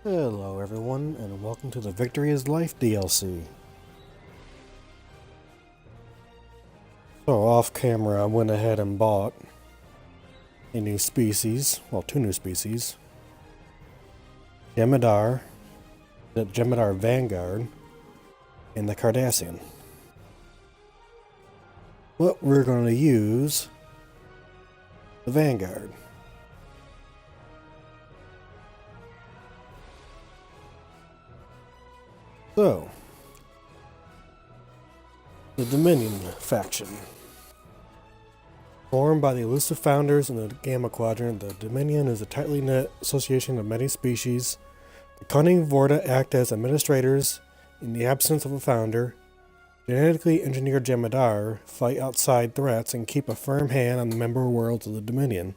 Hello everyone, and welcome to the Victory is Life DLC. So off camera I went ahead and bought a new species, well two new species. Jem'Hadar, the Jem'Hadar Vanguard, and the Cardassian. But we're going to use the Vanguard. So, the Dominion faction. Formed by the elusive founders in the Gamma Quadrant, the Dominion is a tightly knit association of many species. The cunning Vorta act as administrators in the absence of a founder. Genetically engineered Jem'Hadar fight outside threats and keep a firm hand on the member worlds of the Dominion.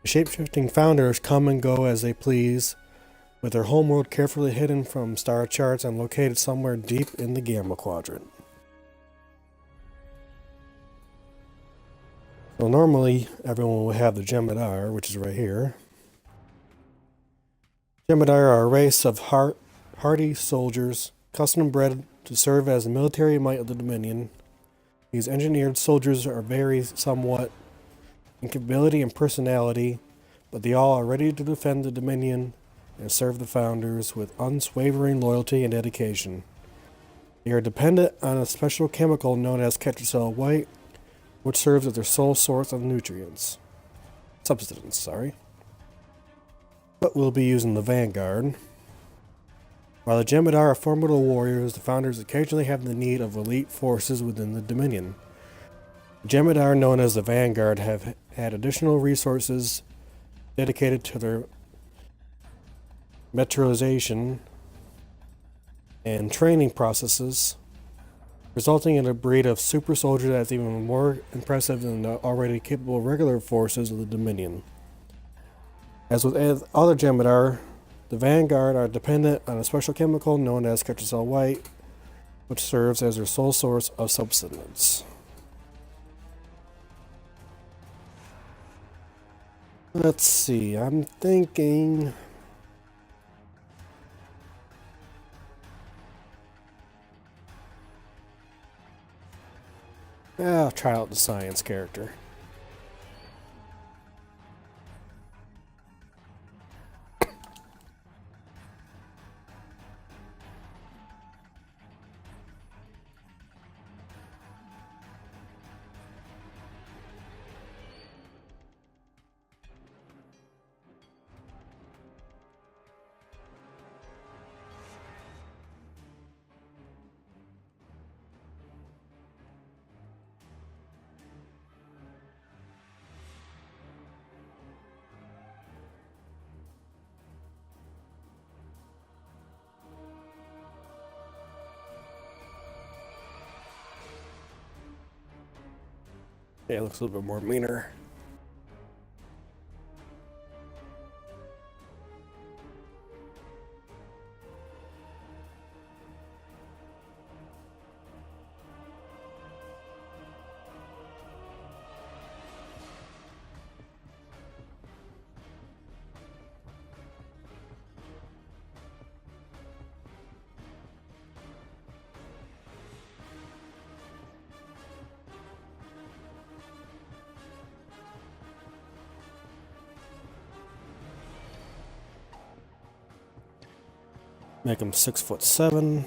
The shape-shifting founders come and go as they please, with their homeworld carefully hidden from star charts and located somewhere deep in the Gamma Quadrant. So normally, everyone will have the Jem'Hadar, which is right here. Jem'Hadar are a race of hardy soldiers, custom bred to serve as the military might of the Dominion. These engineered soldiers are vary somewhat in capability and personality, but they all are ready to defend the Dominion and serve the founders with unswavering loyalty and dedication. They are dependent on a special chemical known as Ketracel White, which serves as their sole source of nutrients. Substance, sorry. But we'll be using the Vanguard. While the Jem'Hadar are formidable warriors, the founders occasionally have the need of elite forces within the Dominion. The Jem'Hadar, known as the Vanguard, have had additional resources dedicated to their metrization and training processes, resulting in a breed of super soldier that's even more impressive than the already capable regular forces of the Dominion. As with other Jem'Hadar, the Vanguard are dependent on a special chemical known as Ketracel White, which serves as their sole source of subsistence. Let's see, I'm thinking... I'll try out the science character. Yeah, it looks a little bit more meaner. Make him 6'7".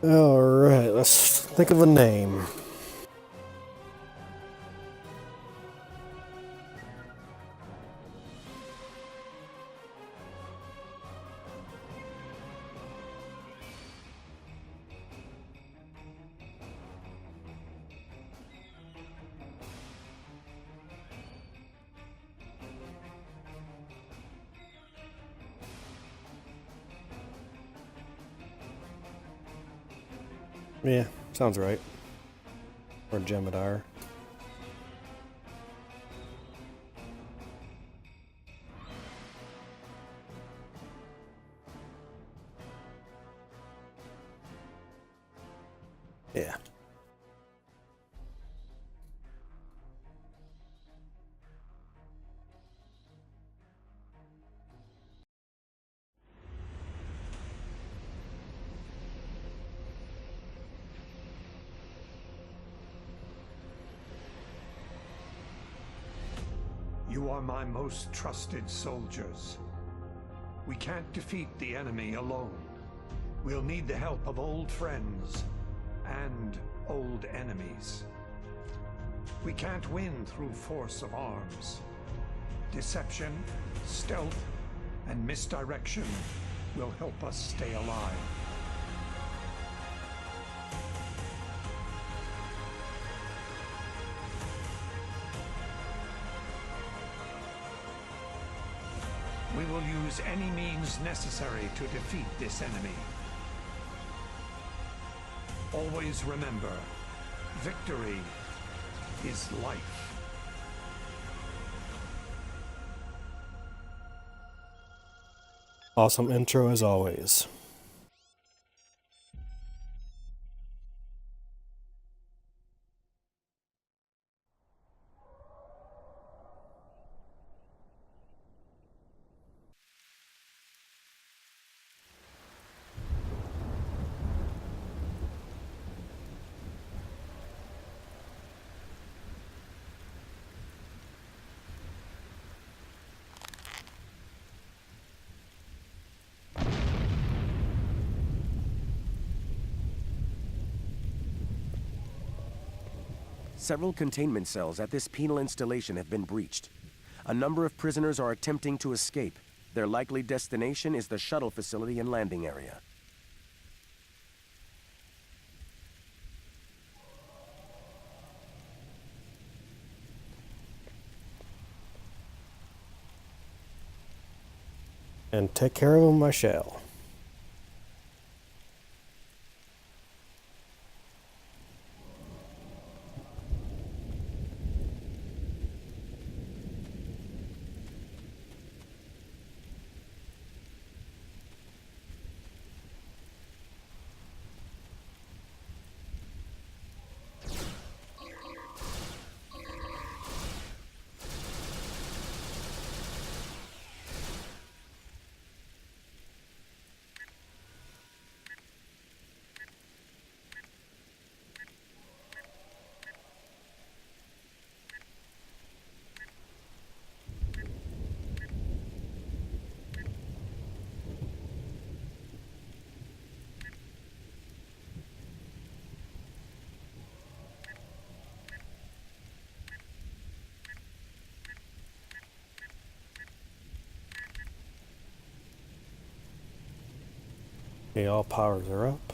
Alright, let's think of a name. Yeah, sounds right. Or Jem'Hadar. Yeah. You are my most trusted soldiers. We can't defeat the enemy alone. We'll need the help of old friends and old enemies. We can't win through force of arms. Deception, stealth, and misdirection will help us stay alive. We will use any means necessary to defeat this enemy. Always remember, victory is life. Awesome intro as always. Several containment cells at this penal installation have been breached. A number of prisoners are attempting to escape. Their likely destination is the shuttle facility and landing area. And take care of them I shall. Okay, all powers are up.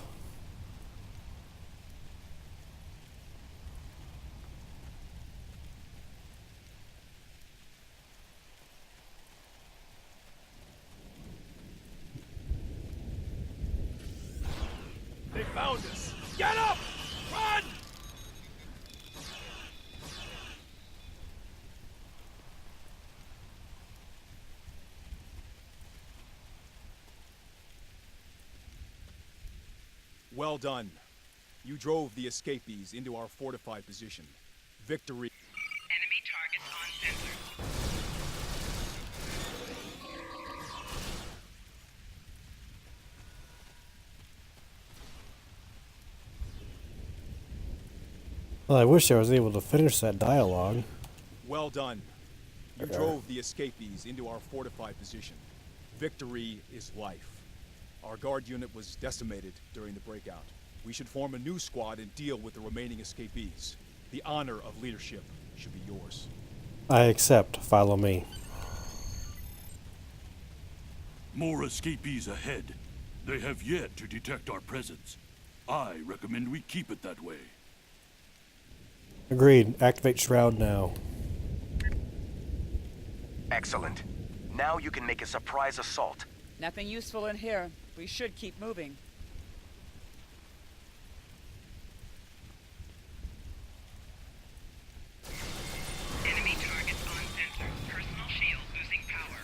They found us! Get up! Run! Well done. You drove the escapees into our fortified position. Victory. Enemy targets on sensor. Well, I wish I was able to finish that dialogue. Well done. You drove the escapees into our fortified position. Victory is life. Our guard unit was decimated during the breakout. We should form a new squad and deal with the remaining escapees. The honor of leadership should be yours. I accept. Follow me. More escapees ahead. They have yet to detect our presence. I recommend we keep it that way. Agreed. Activate Shroud now. Excellent. Now you can make a surprise assault. Nothing useful in here. We should keep moving. Enemy targets on sensor. Personal shield losing power.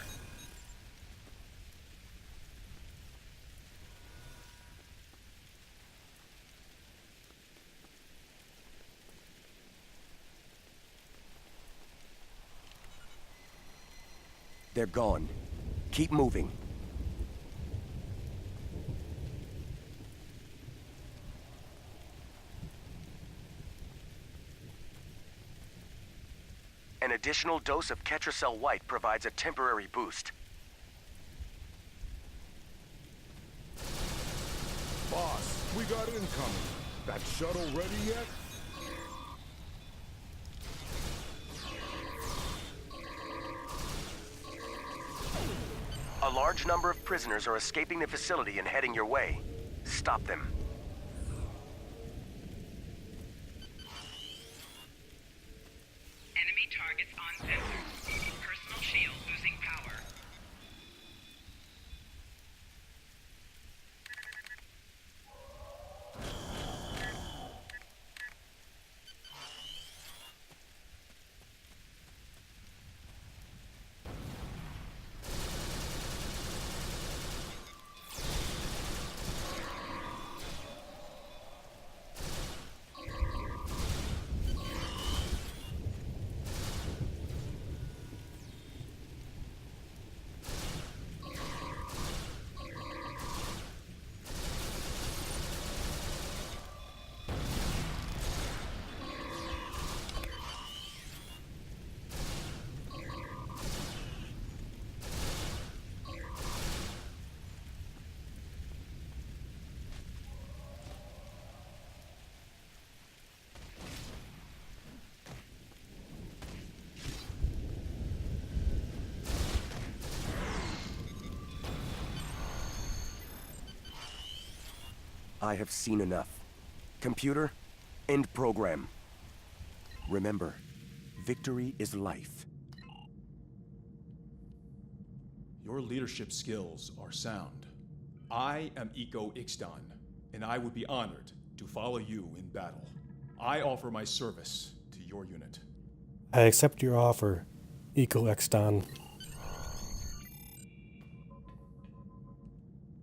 They're gone. Keep moving. An additional dose of Ketracel White provides a temporary boost. Boss, we got incoming. That shuttle ready yet? A large number of prisoners are escaping the facility and heading your way. Stop them. Enemy targets on sensor. Personal shield losing power. I have seen enough. Computer, end program. Remember, victory is life. Your leadership skills are sound. I am Iko Ixtan, and I would be honored to follow you in battle. I offer my service to your unit. I accept your offer, Iko Exton.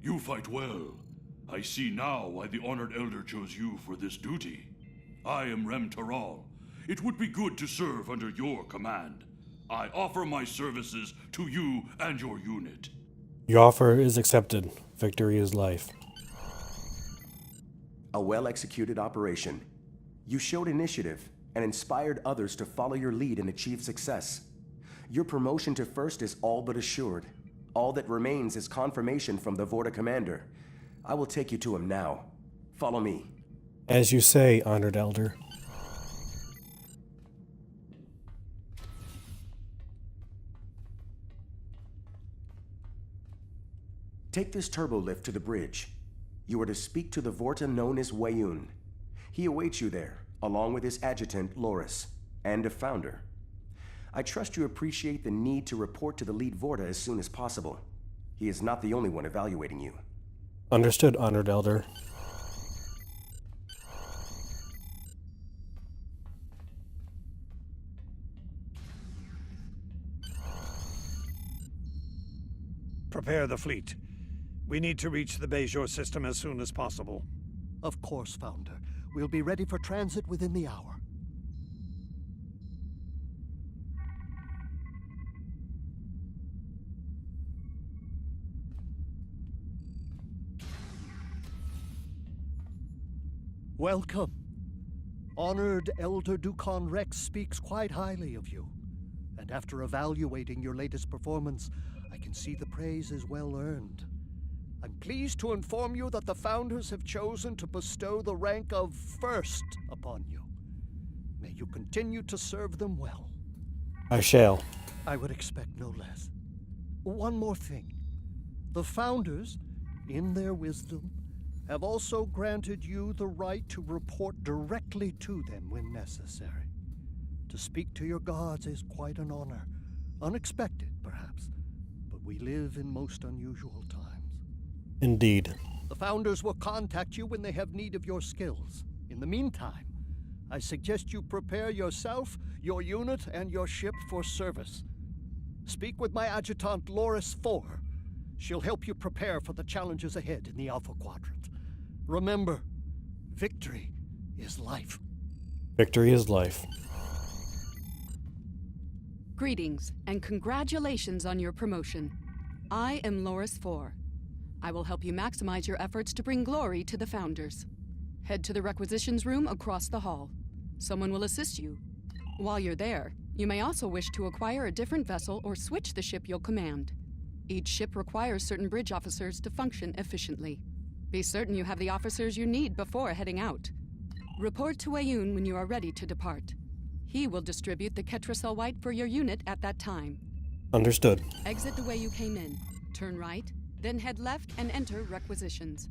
You fight well. I see now why the Honored Elder chose you for this duty. I am Rem Taral. It would be good to serve under your command. I offer my services to you and your unit. Your offer is accepted. Victory is life. A well-executed operation. You showed initiative and inspired others to follow your lead and achieve success. Your promotion to first is all but assured. All that remains is confirmation from the Vorta commander. I will take you to him now. Follow me. As you say, Honored Elder. Take this turbo lift to the bridge. You are to speak to the Vorta known as Wayun. He awaits you there, along with his adjutant, Loris, and a founder. I trust you appreciate the need to report to the lead Vorta as soon as possible. He is not the only one evaluating you. Understood, Honored Elder. Prepare the fleet. We need to reach the Bejor system as soon as possible. Of course, Founder. We'll be ready for transit within the hour. Welcome. Honored Elder Dukan Rex speaks quite highly of you. And after evaluating your latest performance, I can see the praise is well earned. I'm pleased to inform you that the Founders have chosen to bestow the rank of First upon you. May you continue to serve them well. I shall. I would expect no less. One more thing. The Founders, in their wisdom, have also granted you the right to report directly to them when necessary. To speak to your gods is quite an honor. Unexpected, perhaps, but we live in most unusual times. Indeed. The Founders will contact you when they have need of your skills. In the meantime, I suggest you prepare yourself, your unit, and your ship for service. Speak with my adjutant, Loris 4. She'll help you prepare for the challenges ahead in the Alpha Quadrant. Remember, victory is life. Victory is life. Greetings, and congratulations on your promotion. I am Loris 4. I will help you maximize your efforts to bring glory to the Founders. Head to the requisitions room across the hall. Someone will assist you. While you're there, you may also wish to acquire a different vessel or switch the ship you'll command. Each ship requires certain bridge officers to function efficiently. Be certain you have the officers you need before heading out. Report to Weyoun when you are ready to depart. He will distribute the Ketracel White for your unit at that time. Understood. Exit the way you came in. Turn right, then head left and enter requisitions.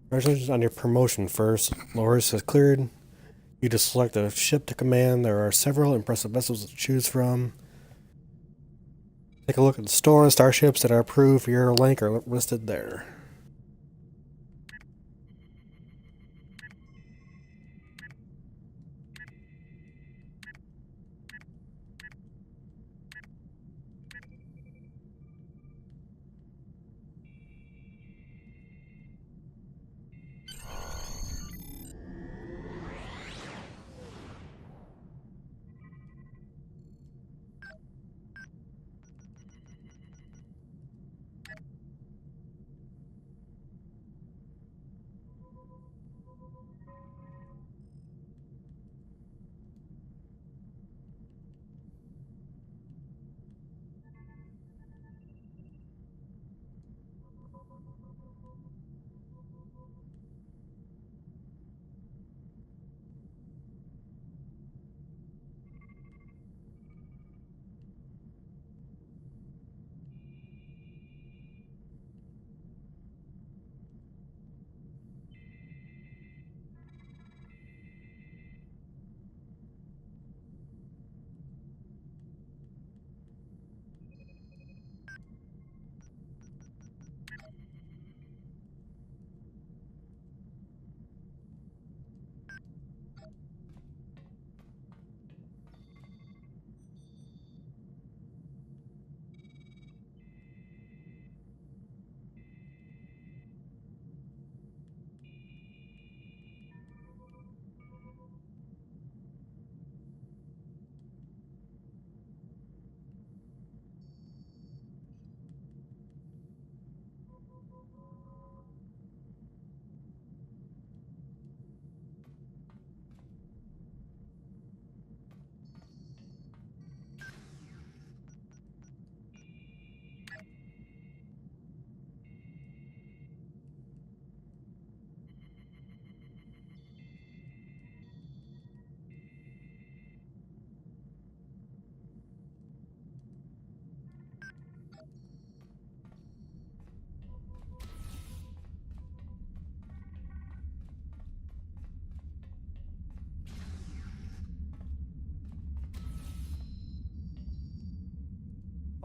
Congratulations on your promotion first. Loris has cleared you to select a ship to command. There are several impressive vessels to choose from. Take a look at the store and starships that are approved for your rank are listed there.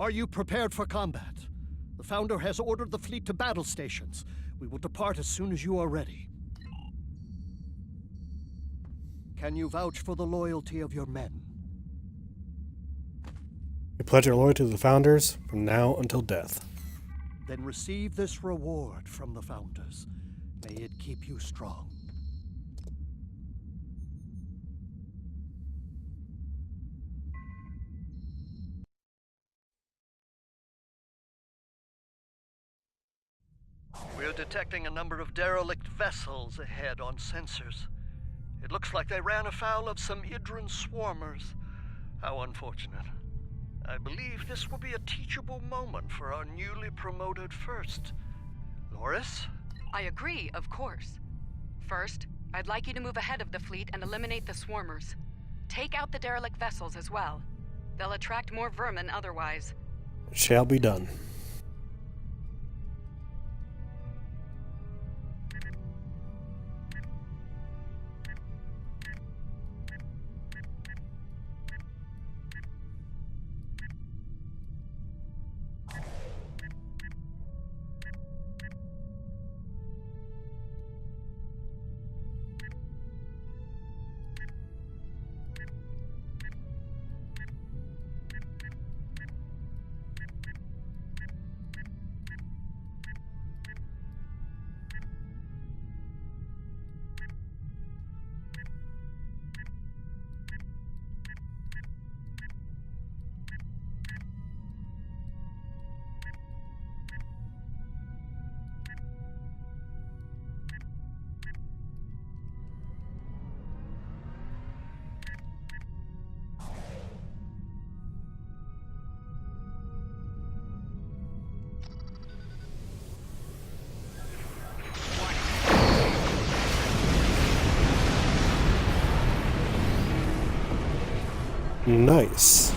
Are you prepared for combat? The Founder has ordered the fleet to battle stations. We will depart as soon as you are ready. Can you vouch for the loyalty of your men? We pledge our loyalty to the Founders from now until death. Then receive this reward from the Founders. May it keep you strong. We're detecting a number of derelict vessels ahead on sensors. It looks like they ran afoul of some Idran swarmers. How unfortunate. I believe this will be a teachable moment for our newly promoted first. Loris? I agree, of course. First, I'd like you to move ahead of the fleet and eliminate the swarmers. Take out the derelict vessels as well. They'll attract more vermin otherwise. Shall be done. Nice.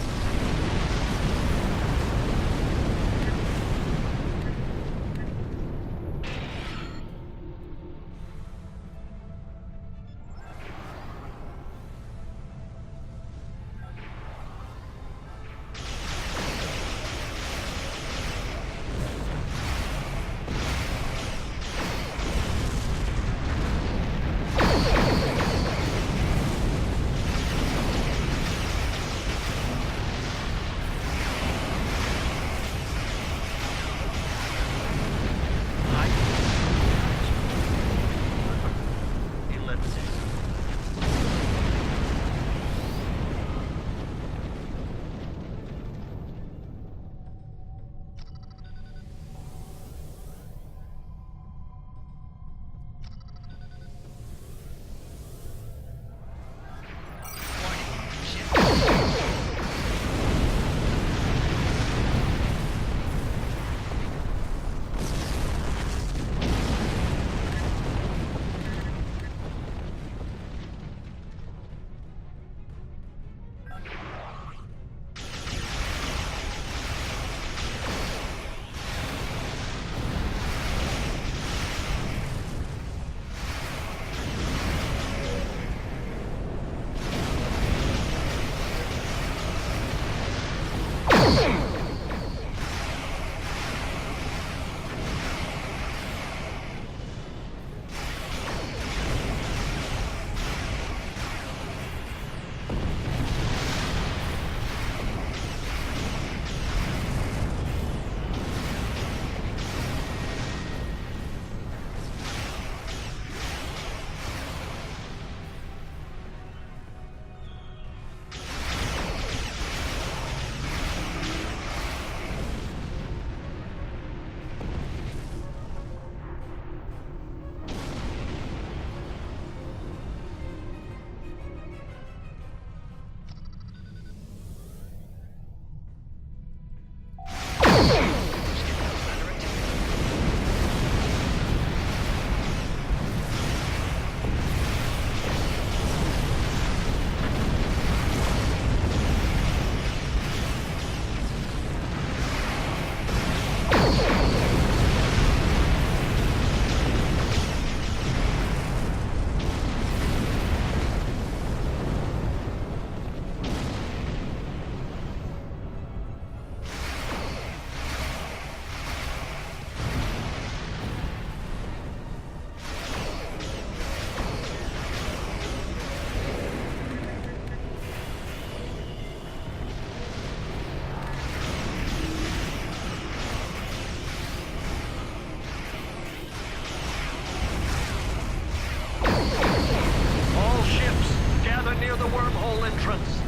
near the wormhole entrance.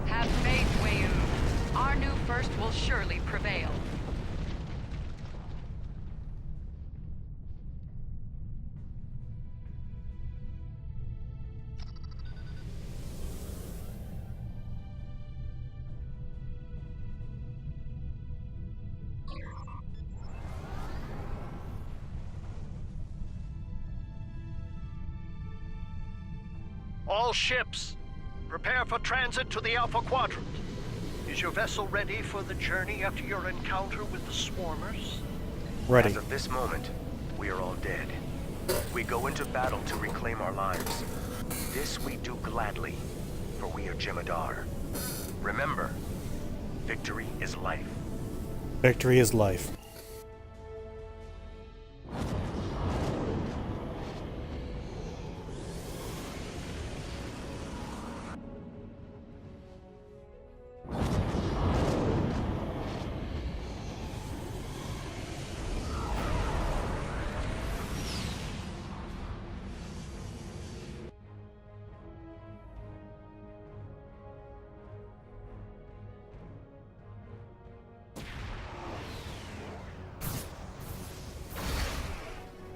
Have faith, Weyoun. Our new first will surely prevail. All ships, prepare for transit to the Alpha Quadrant. Is your vessel ready for the journey after your encounter with the Swarmers? Ready. As of this moment, we are all dead. We go into battle to reclaim our lives. This we do gladly, for we are Jem'Hadar. Remember, victory is life. Victory is life.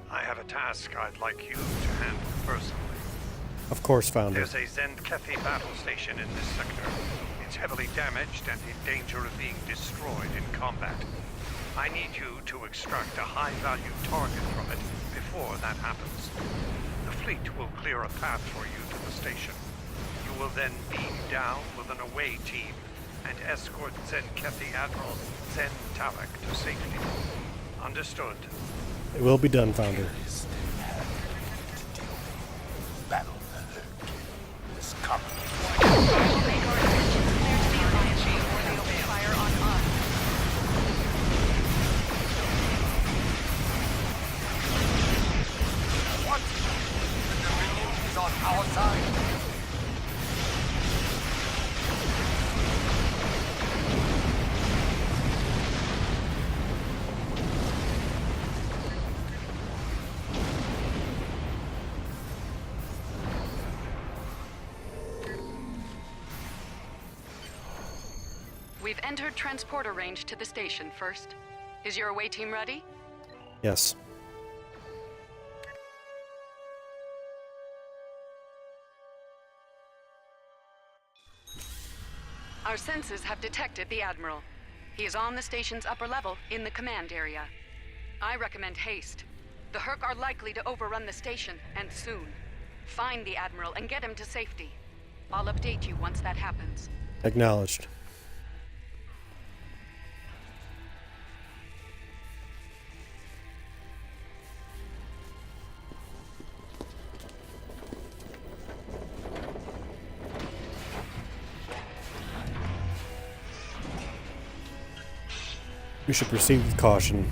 I have a task I'd like you to handle personally. Of course, Founder. There's a Zenkethi battle station in this sector. It's heavily damaged and in danger of being destroyed in combat. I need you to extract a high-value target from it before that happens. The fleet will clear a path for you to the station. You will then beam down with an away team and escort Zenkethi Admiral Zen Talak to safety. Understood. It will be done, Founder. Battle is coming. What? The Dominion is on our side. We've entered transporter range to the station first. Is your away team ready? Yes. Our sensors have detected the Admiral. He is on the station's upper level in the command area. I recommend haste. The Herc are likely to overrun the station, and soon. Find the Admiral and get him to safety. I'll update you once that happens. Acknowledged. We should proceed with caution.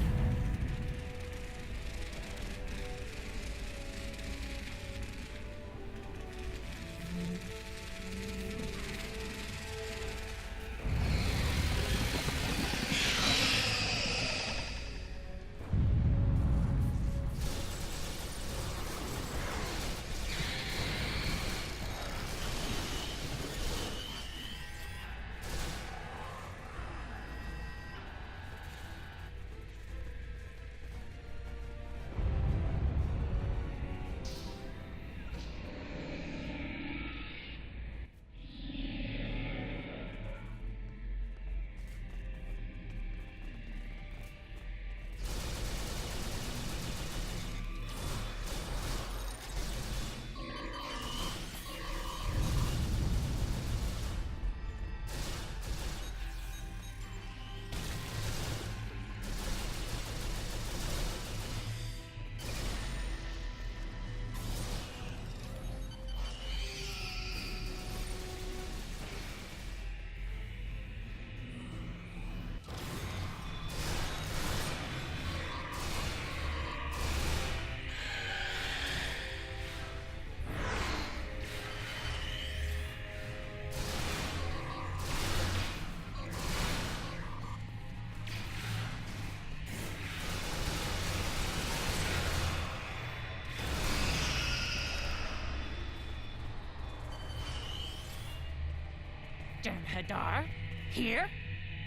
Jem'Hadar? Here?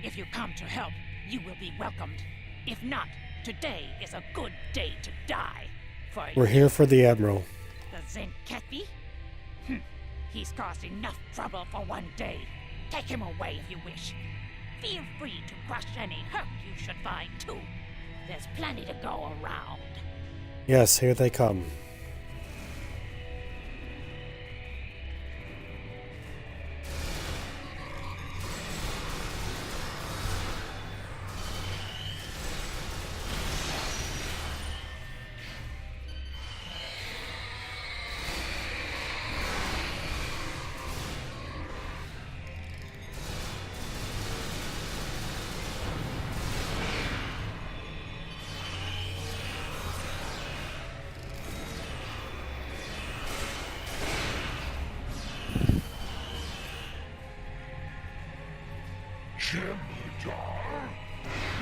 If you come to help, you will be welcomed. If not, today is a good day to die. We're here for the Admiral. The Zenkethi? He's caused enough trouble for one day. Take him away if you wish. Feel free to crush any Herc you should find, too. There's plenty to go around. Yes, here they come. Jem'Hadar?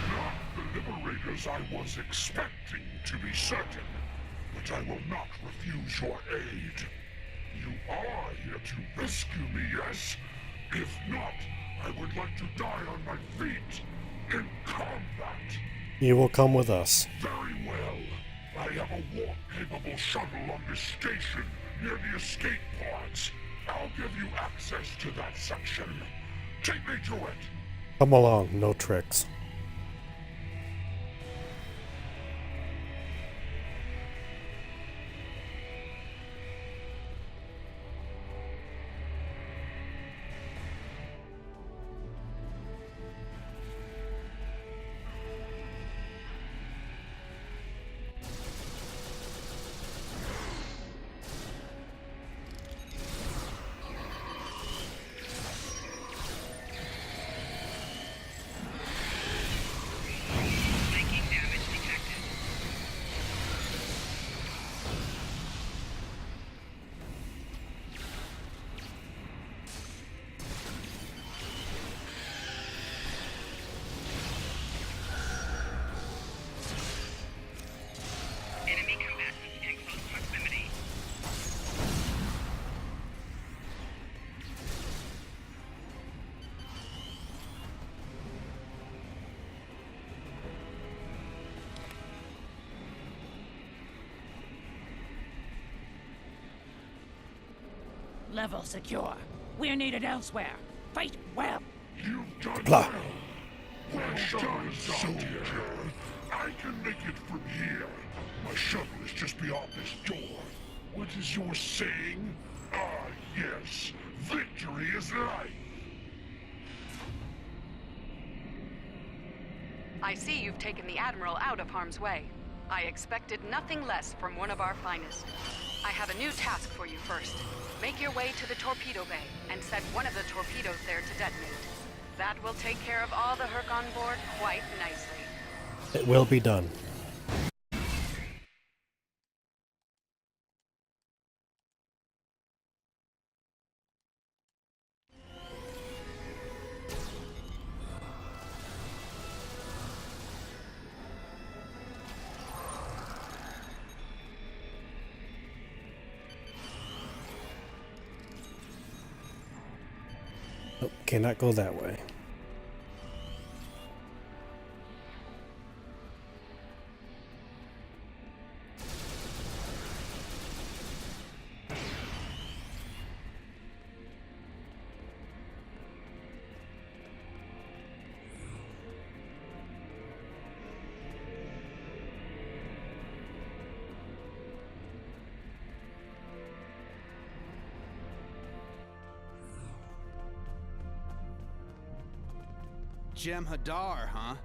Not the liberators I was expecting, to be certain. But I will not refuse your aid. You are here to rescue me, yes? If not, I would like to die on my feet in combat. You will come with us. Very well. I have a warp-capable shuttle on this station near the escape pods. I'll give you access to that section. Take me to it. Come along, no tricks. Taking damage detected. Enemy combatants in close proximity. Level secure. We're needed elsewhere. Fight well. You've done Blah. well. Well done, soldier. I can make it from here. My shuttle is just beyond this door. What is your saying? Ah, yes. Victory is life. I see you've taken the Admiral out of harm's way. I expected nothing less from one of our finest. I have a new task for you first. Make your way to the torpedo bay and set one of the torpedoes there to detonate. That will take care of all the Herc on board quite nicely. It will be done. Nope, cannot go that way. Jem'Hadar, huh?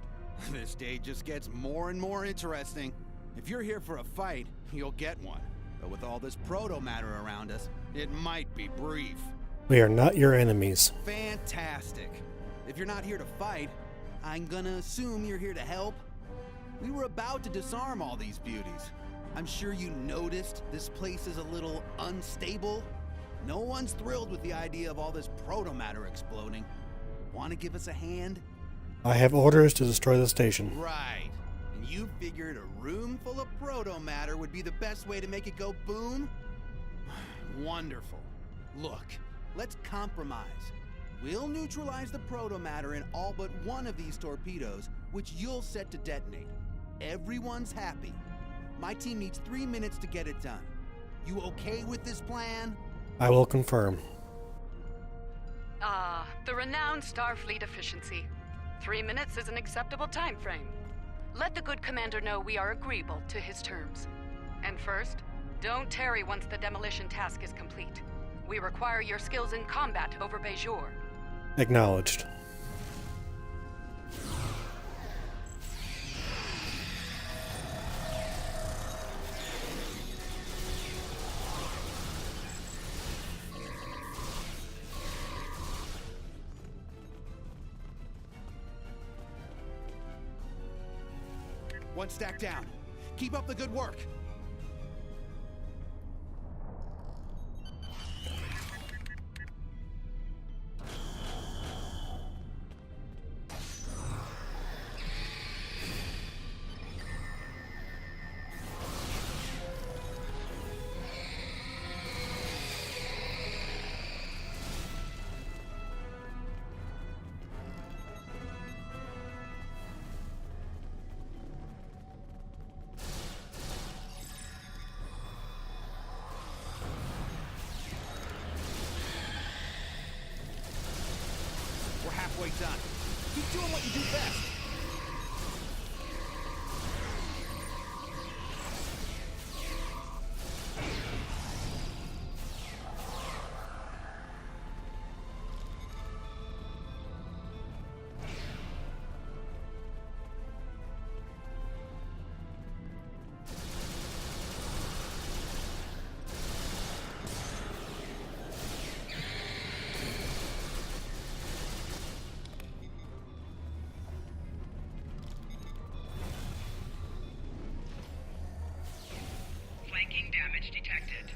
This day just gets more and more interesting. If you're here for a fight, you'll get one. But with all this proto-matter around us, it might be brief. We are not your enemies. Fantastic. If you're not here to fight, I'm gonna assume you're here to help. We were about to disarm all these beauties. I'm sure you noticed this place is a little unstable. No one's thrilled with the idea of all this proto-matter exploding. Want to give us a hand? I have orders to destroy the station. Right. And you figured a room full of proto-matter would be the best way to make it go boom? Wonderful. Look, let's compromise. We'll neutralize the proto-matter in all but one of these torpedoes, which you'll set to detonate. Everyone's happy. My team needs 3 minutes to get it done. You okay with this plan? I will confirm. The renowned Starfleet efficiency. 3 minutes is an acceptable time frame. Let the good commander know we are agreeable to his terms. And first, don't tarry once the demolition task is complete. We require your skills in combat over Bajor. Acknowledged. One stack down. Keep up the good work. halfway done. Keep doing what you do best. Flanking damage detected.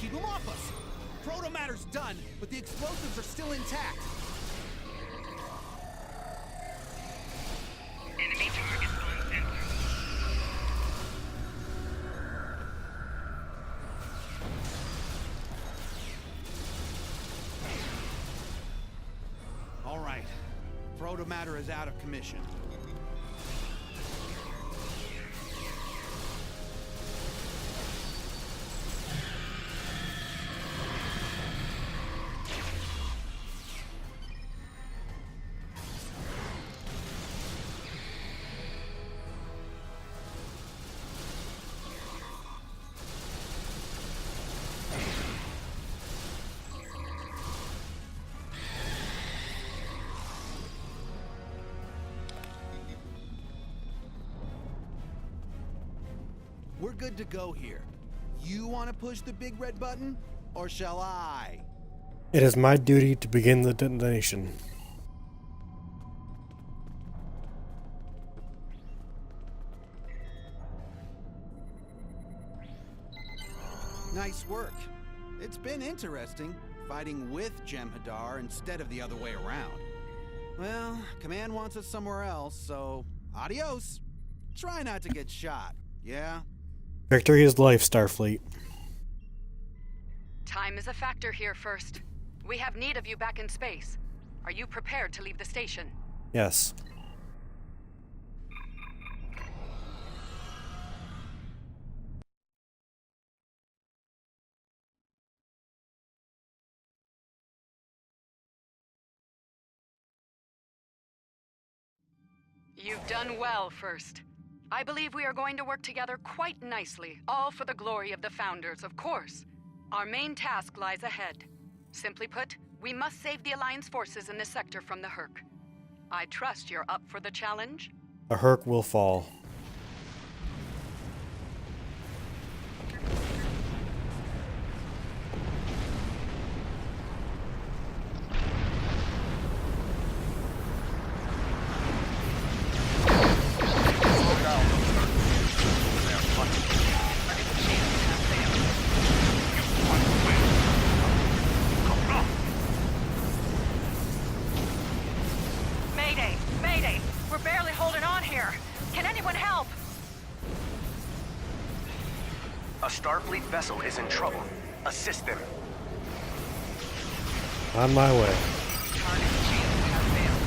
Keep them off us! Proto-matter's done, but the explosives are still intact. Enemy targets on sensor. All right. Proto-matter is out of commission. We're good to go here. You want to push the big red button, or shall I? It is my duty to begin the detonation. Nice work. It's been interesting, fighting with Jem'Hadar instead of the other way around. Well, Command wants us somewhere else, so adios. Try not to get shot, yeah? Victory is life, Starfleet. Time is a factor here, First. We have need of you back in space. Are you prepared to leave the station? Yes. You've done well, First. I believe we are going to work together quite nicely, all for the glory of the Founders, of course. Our main task lies ahead. Simply put, we must save the Alliance forces in this sector from the Hurk. I trust you're up for the challenge? A Hurk will fall. A Starfleet vessel is in trouble. Assist them. On my way. Target shield has failed.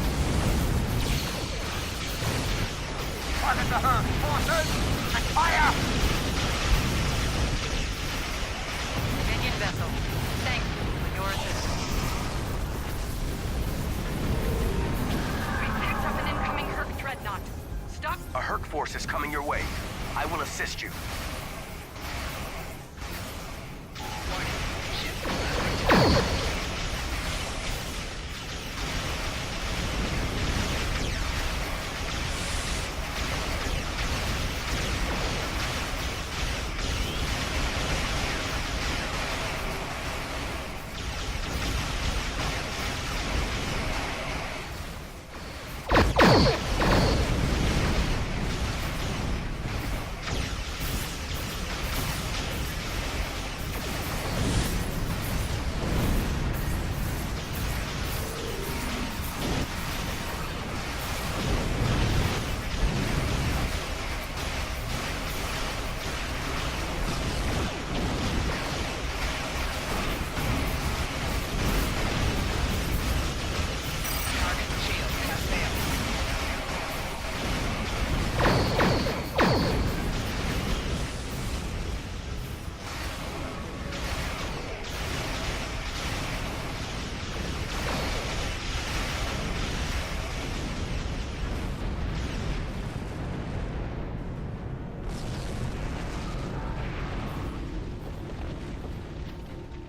Target the Hurk, forces, and fire! Minion vessel, thank you for your assistance. We picked up an incoming Hurk dreadnought. Stop. A Hurk force is coming your way. I will assist you.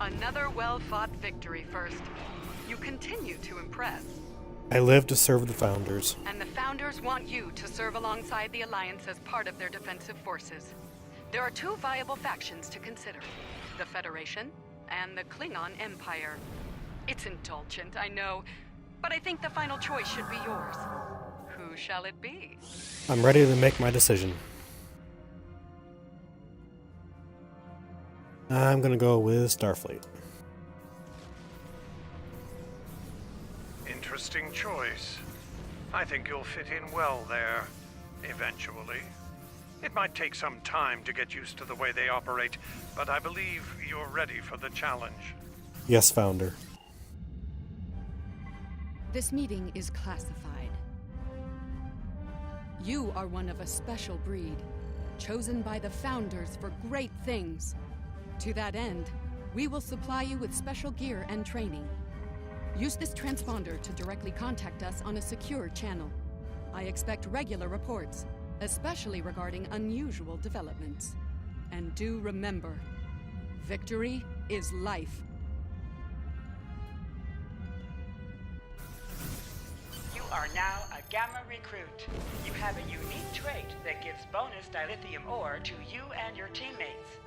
Another well-fought victory, First. You continue to impress. I live to serve the Founders. And the Founders want you to serve alongside the Alliance as part of their defensive forces. There are two viable factions to consider. The Federation and the Klingon Empire. It's indulgent, I know, but I think the final choice should be yours. Who shall it be? I'm ready to make my decision. I'm gonna go with Starfleet. Interesting choice. I think you'll fit in well there, eventually. It might take some time to get used to the way they operate, but I believe you're ready for the challenge. Yes, Founder. This meeting is classified. You are one of a special breed, chosen by the Founders for great things. To that end, we will supply you with special gear and training. Use this transponder to directly contact us on a secure channel. I expect regular reports, especially regarding unusual developments. And do remember, victory is life. You are now a Gamma recruit. You have a unique trait that gives bonus dilithium ore to you and your teammates.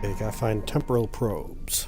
Okay, gotta find temporal probes.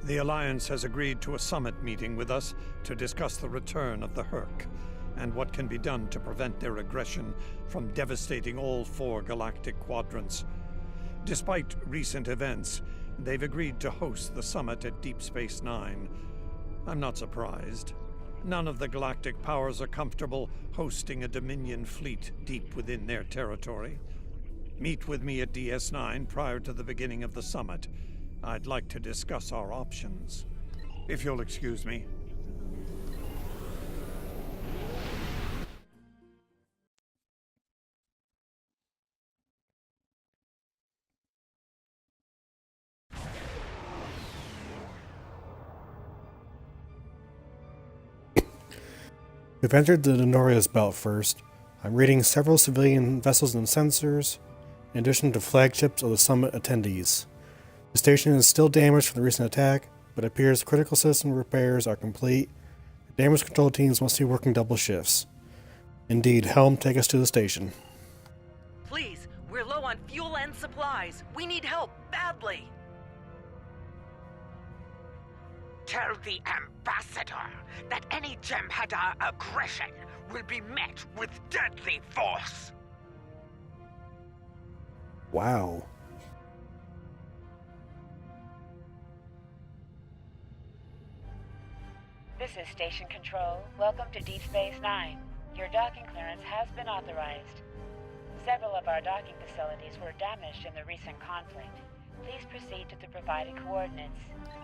The Alliance has agreed to a summit meeting with us to discuss the return of the Hurk and what can be done to prevent their aggression from devastating all 4 galactic quadrants. Despite recent events, they've agreed to host the summit at Deep Space Nine. I'm not surprised. None of the galactic powers are comfortable hosting a Dominion fleet deep within their territory. Meet with me at DS9 prior to the beginning of the summit. I'd like to discuss our options. If you'll excuse me. We've entered the Denorius Belt first. I'm reading several civilian vessels and sensors, in addition to flagships of the summit attendees. The station is still damaged from the recent attack, but it appears critical system repairs are complete. The damage control teams must be working double shifts. Indeed, Helm, take us to the station. Please, we're low on fuel and supplies. We need help badly. Tell the Ambassador that any Jem'Hadar aggression will be met with deadly force. Wow. This is Station Control. Welcome to Deep Space Nine. Your docking clearance has been authorized. Several of our docking facilities were damaged in the recent conflict. Please proceed to the provided coordinates.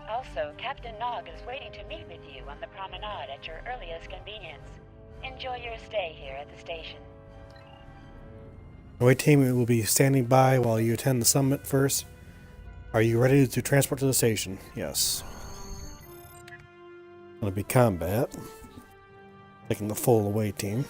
Also, Captain Nog is waiting to meet with you on the promenade at your earliest convenience. Enjoy your stay here at the station. The Away team will be standing by while you attend the summit first. Are you ready to transport to the station? Yes. It'll be combat. Taking the full away team.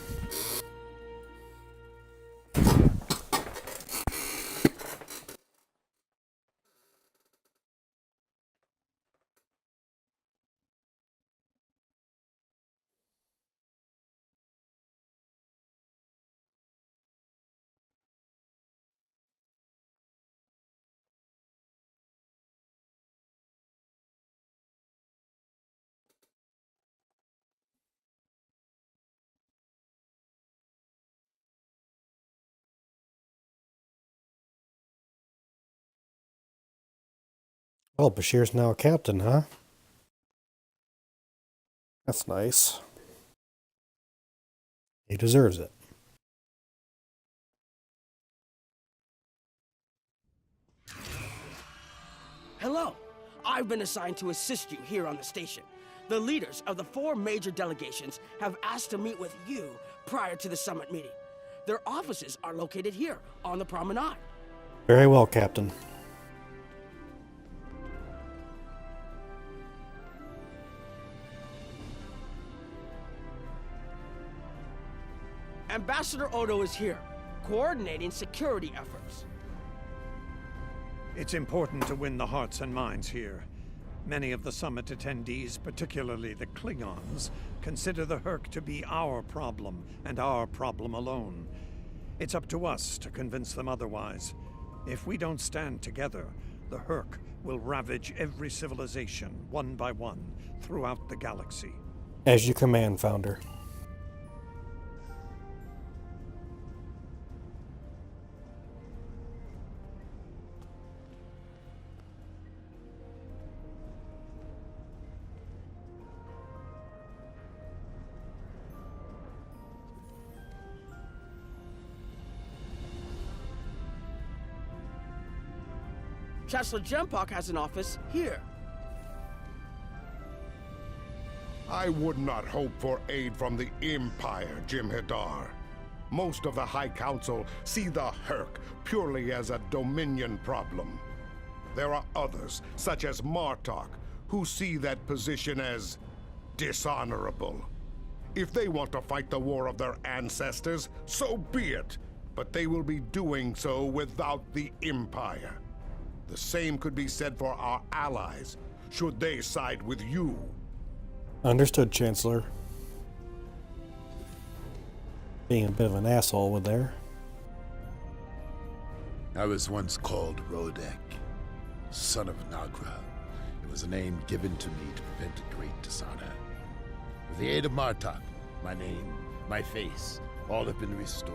Oh, Bashir's now a captain, huh? That's nice. He deserves it. Hello. I've been assigned to assist you here on the station. The leaders of the 4 major delegations have asked to meet with you prior to the summit meeting. Their offices are located here on the promenade. Very well, Captain. Ambassador Odo is here, coordinating security efforts. It's important to win the hearts and minds here. Many of the summit attendees, particularly the Klingons, consider the Hurk to be our problem, and our problem alone. It's up to us to convince them otherwise. If we don't stand together, the Hurk will ravage every civilization, one by one, throughout the galaxy. As you command, Founder. Chancellor Jempok has an office here. I would not hope for aid from the Empire, Jem'Hadar. Most of the High Council see the Hurk purely as a Dominion problem. There are others, such as Martok, who see that position as dishonorable. If they want to fight the war of their ancestors, so be it. But they will be doing so without the Empire. The same could be said for our allies, should they side with you. Understood, Chancellor. Being a bit of an asshole with there. I was once called Rodek, son of Nagra. It was a name given to me to prevent a great dishonor. With the aid of Martok, my name, my face, all have been restored.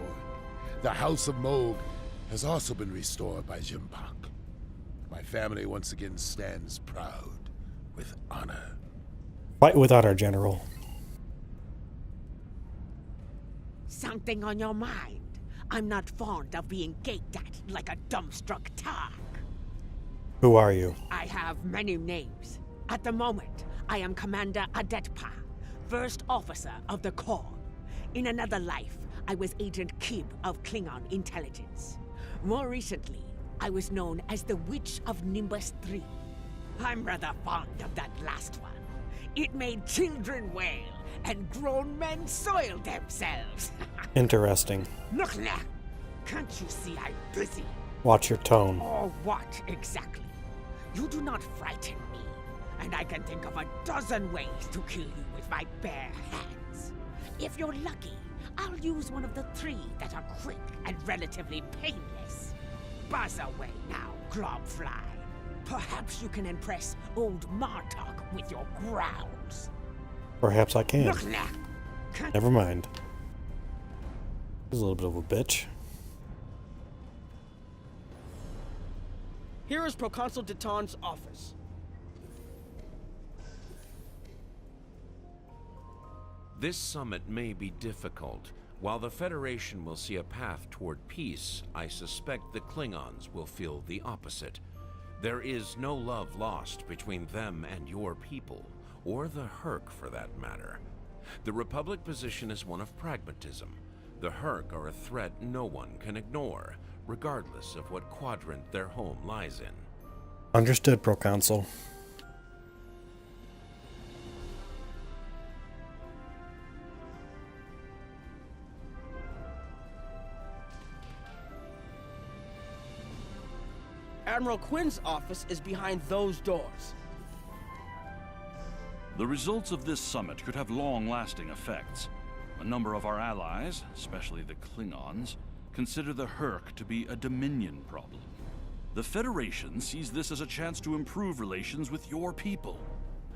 The House of Moog has also been restored by Jimpak. My family once again stands proud, with honor. Fight with honor, General. Something on your mind? I'm not fond of being gaped at like a dumbstruck Tark. Who are you? I have many names. At the moment, I am Commander Adetpa, First Officer of the Corps. In another life, I was Agent Kib of Klingon Intelligence. More recently, I was known as the Witch of Nimbus 3. I'm rather fond of that last one. It made children wail and grown men soil themselves. Interesting. Look now! Can't you see I'm busy? Watch your tone. Or what exactly? You do not frighten me, and I can think of a dozen ways to kill you with my bare hands. If you're lucky, I'll use one of the 3 that are quick and relatively painless. Buzz away now, Globfly. Perhaps you can impress old Martok with your growls. Perhaps I can. Look now. Never mind. He's a little bit of a bitch. Here is Proconsul Deton's office. This summit may be difficult. While the Federation will see a path toward peace, I suspect the Klingons will feel the opposite. There is no love lost between them and your people, or the Herc for that matter. The Republic position is one of pragmatism. The Herc are a threat no one can ignore, regardless of what quadrant their home lies in. Understood, Proconsul. Admiral Quinn's office is behind those doors. The results of this summit could have long-lasting effects. A number of our allies, especially the Klingons, consider the Herc to be a Dominion problem. The Federation sees this as a chance to improve relations with your people.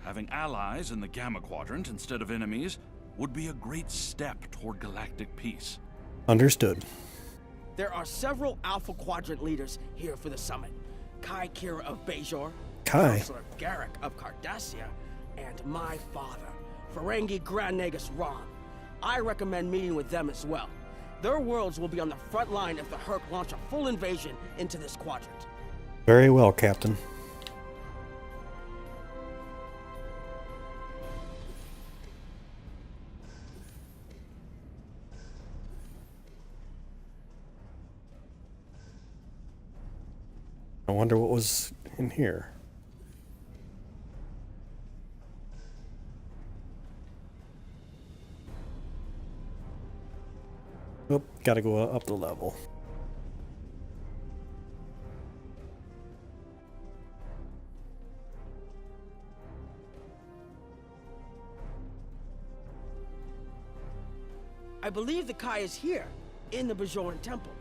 Having allies in the Gamma Quadrant instead of enemies would be a great step toward galactic peace. Understood. There are several Alpha Quadrant leaders here for the summit. Kai Kira of Bajor, Kai? Counselor Garrick of Cardassia, and my father, Ferengi Grand Nagus Ron. I recommend meeting with them as well. Their worlds will be on the front line if the Herc launch a full invasion into this quadrant. Very well, Captain. I wonder what was in here. Oh, gotta go up the level. I believe the Kai is here, in the Bajoran Temple.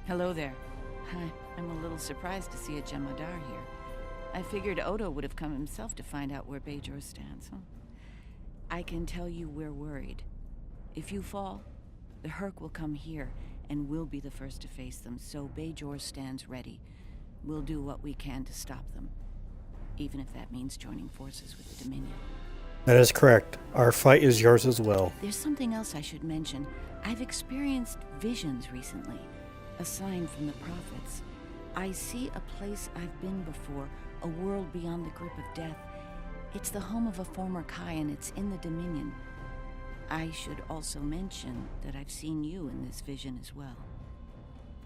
Hello there. I'm a little surprised to see a Jem'Hadar here. I figured Odo would have come himself to find out where Bajor stands. I can tell you we're worried. If you fall, the Herc will come here, and we'll be the first to face them, so Bajor stands ready. We'll do what we can to stop them, even if that means joining forces with the Dominion. That is correct. Our fight is yours as well. There's something else I should mention. I've experienced visions recently, a sign from the prophets. I see a place I've been before, a world beyond the grip of death. It's the home of a former Kai, and it's in the Dominion. I should also mention that I've seen you in this vision as well.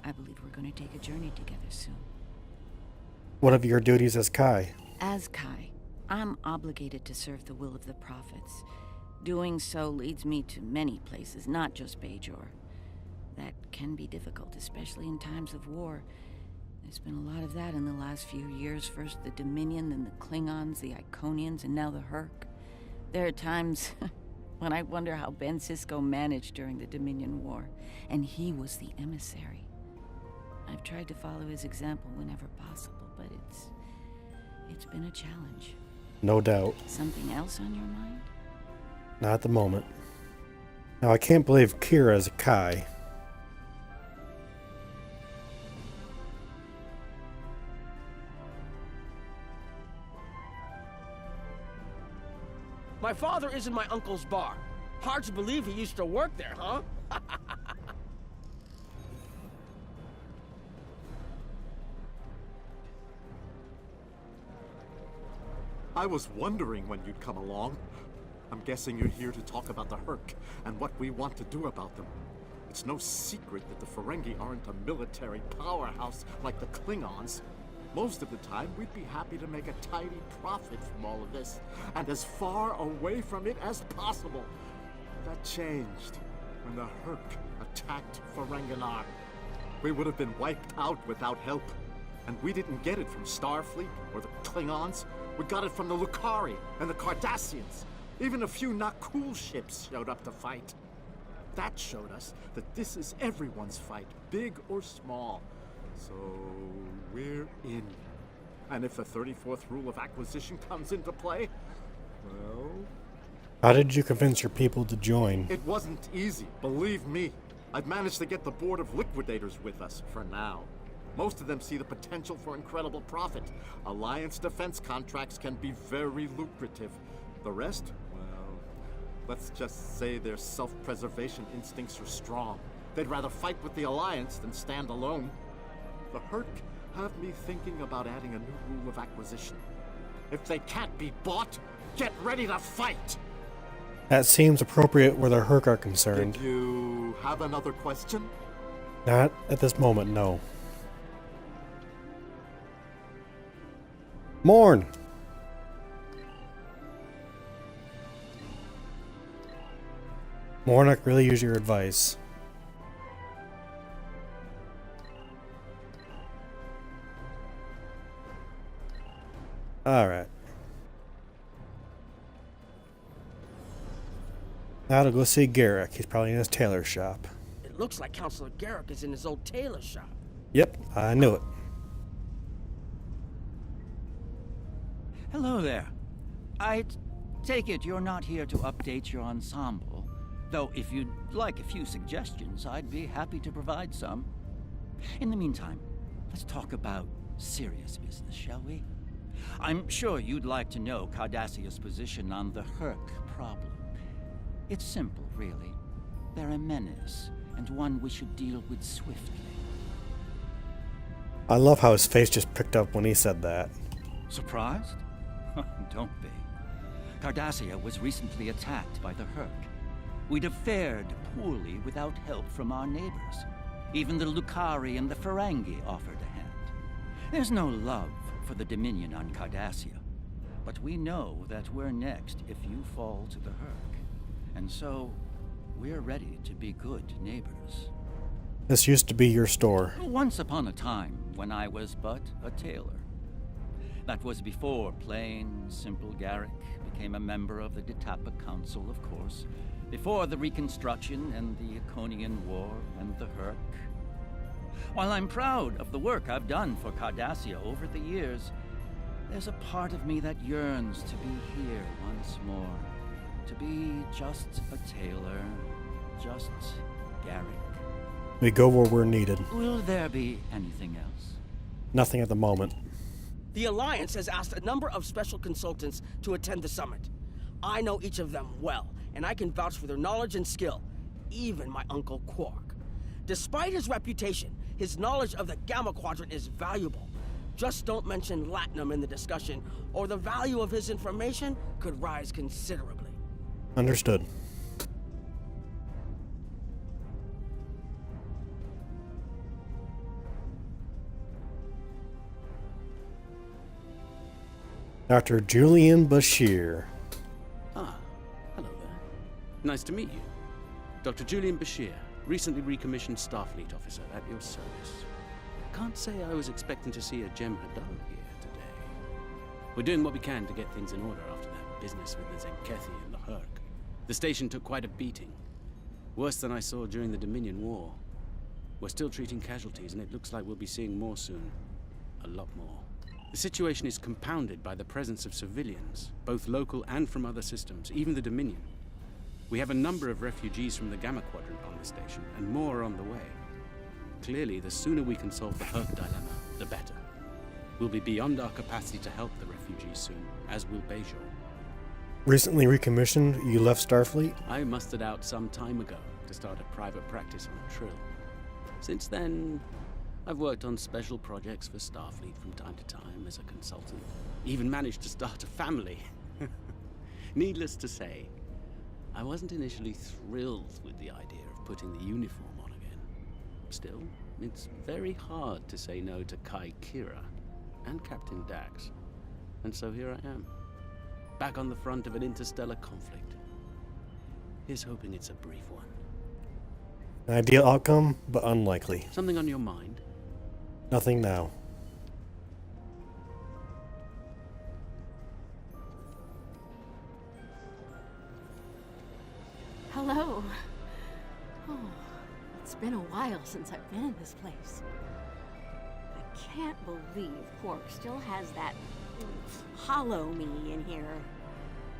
I believe we're going to take a journey together soon. What of your duties as Kai? As Kai, I'm obligated to serve the will of the prophets. Doing so leads me to many places, not just Bajor. That can be difficult, especially in times of war. There's been a lot of that in the last few years. First the Dominion, then the Klingons, the Iconians, and now the Herc. There are times When I wonder how Ben Sisko managed during the Dominion War, and he was the emissary. I've tried to follow his example whenever possible, but it's been a challenge. No doubt. Something else on your mind? Not at the moment. Now, I can't believe Kira is a Kai. My father is in my uncle's bar. Hard to believe he used to work there, huh? I was wondering when you'd come along. I'm guessing you're here to talk about the Herc and what we want to do about them. It's no secret that the Ferengi aren't a military powerhouse like the Klingons. Most of the time, we'd be happy to make a tidy profit from all of this, and as far away from it as possible. That changed when the Herc attacked Ferenginar. We would have been wiped out without help, and we didn't get it from Starfleet or the Klingons. We got it from the Lukari and the Cardassians. Even a few not cool ships showed up to fight. That showed us that this is everyone's fight, big or small. So we're in. And if the 34th rule of acquisition comes into play, well... How did you convince your people to join? It wasn't easy, believe me. I've managed to get the Board of Liquidators with us, for now. Most of them see the potential for incredible profit. Alliance defense contracts can be very lucrative. The rest, well, let's just say their self-preservation instincts are strong. They'd rather fight with the Alliance than stand alone. The Herc have me thinking about adding a new rule of acquisition. If they can't be bought, get ready to fight! That seems appropriate where the Herc are concerned. Did you have another question? Not at this moment, no. Morn! Morn, I could really use your advice. Alright. Now to go see Garrick. He's probably in his tailor shop. It looks like Counselor Garrick is in his old tailor shop. Yep, I knew it. Hello there. I take it you're not here to update your ensemble. Though if you'd like a few suggestions, I'd be happy to provide some. In the meantime, let's talk about serious business, shall we? I'm sure you'd like to know Cardassia's position on the Herc problem. It's simple, really. They're a menace, and one we should deal with swiftly. I love how his face just picked up when he said that. Surprised? Don't be. Cardassia was recently attacked by the Herc. We'd have fared poorly without help from our neighbors. Even the Lukari and the Ferengi offered a hand. There's no love for the Dominion on Cardassia, but we know that we're next if you fall to the Herc. And so, we're ready to be good neighbors. This used to be your store. Once upon a time, when I was but a tailor. That was before plain, simple Garrick became a member of the Detapa Council, of course. Before the Reconstruction and the Iconian War and the Herc. While I'm proud of the work I've done for Cardassia over the years, there's a part of me that yearns to be here once more. To be just a tailor, just Garrick. We go where we're needed. Will there be anything else? Nothing at the moment. The Alliance has asked a number of special consultants to attend the summit. I know each of them well, and I can vouch for their knowledge and skill, even my Uncle Quark. Despite his reputation, his knowledge of the Gamma Quadrant is valuable. Just don't mention Latinum in the discussion, or the value of his information could rise considerably. Understood. Dr. Julian Bashir. Ah, hello there. Nice to meet you. Dr. Julian Bashir, recently recommissioned Starfleet officer at your service. Can't say I was expecting to see a Jem'Hadar here today. We're doing what we can to get things in order after that business with the Zenkethi and the Herc. The station took quite a beating. Worse than I saw during the Dominion War. We're still treating casualties, and it looks like we'll be seeing more soon. A lot more. The situation is compounded by the presence of civilians, both local and from other systems, even the Dominion. We have a number of refugees from the Gamma Quadrant on the station, and more are on the way. Clearly, the sooner we can solve the Herc dilemma, the better. We'll be beyond our capacity to help the refugees soon, as will Bajor. Recently recommissioned, you left Starfleet? I mustered out some time ago to start a private practice on Trill. Since then, I've worked on special projects for Starfleet from time to time as a consultant. Even managed to start a family. Needless to say, I wasn't initially thrilled with the idea of putting the uniform on again. Still, it's very hard to say no to Kai Kira and Captain Dax. And so here I am, back on the front of an interstellar conflict. Here's hoping it's a brief one. An ideal outcome, but unlikely. Something on your mind? Nothing now. Hello. Oh, it's been a while since I've been in this place. I can't believe Quark still has that hollow me in here.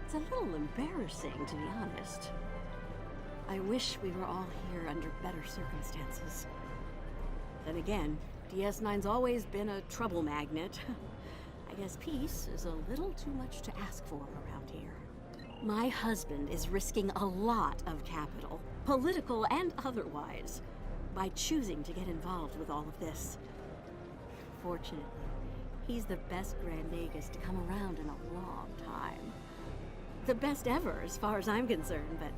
It's a little embarrassing, to be honest. I wish we were all here under better circumstances. Then again, DS9's always been a trouble magnet. I guess peace is a little too much to ask for around here. My husband is risking a lot of capital, political and otherwise, by choosing to get involved with all of this. Fortunately, he's the best Grand Nagus to come around in a long time. The best ever, as far as I'm concerned, but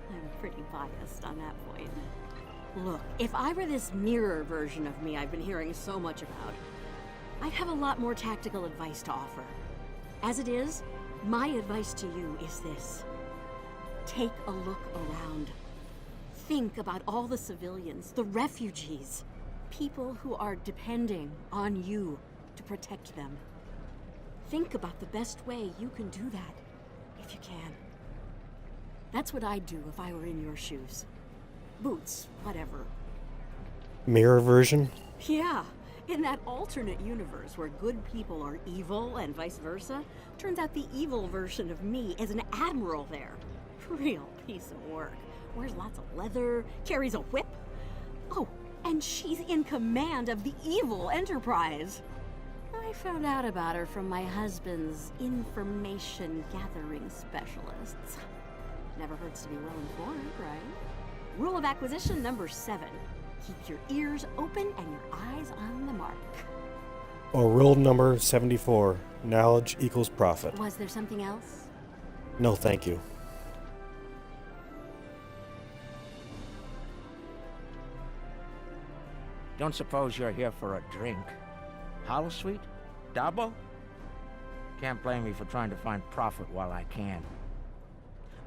I'm pretty biased on that point. Look, if I were this mirror version of me I've been hearing so much about, I'd have a lot more tactical advice to offer. As it is, my advice to you is this. Take a look around. Think about all the civilians, the refugees, people who are depending on you to protect them. Think about the best way you can do that, if you can. That's what I'd do if I were in your shoes. Boots, whatever. Mirror version? Yeah, in that alternate universe where good people are evil and vice versa, turns out the evil version of me is an admiral there. Real piece of work. Wears lots of leather, carries a whip. Oh, and she's in command of the evil Enterprise. I found out about her from my husband's information gathering specialists. Never hurts to be well informed, right? Rule of acquisition number 7. Keep your ears open and your eyes on the mark. Or rule number 74. Knowledge equals profit. Was there something else? No, thank you. Don't suppose you're here for a drink? Holosuite? Dabo? Can't blame me for trying to find profit while I can.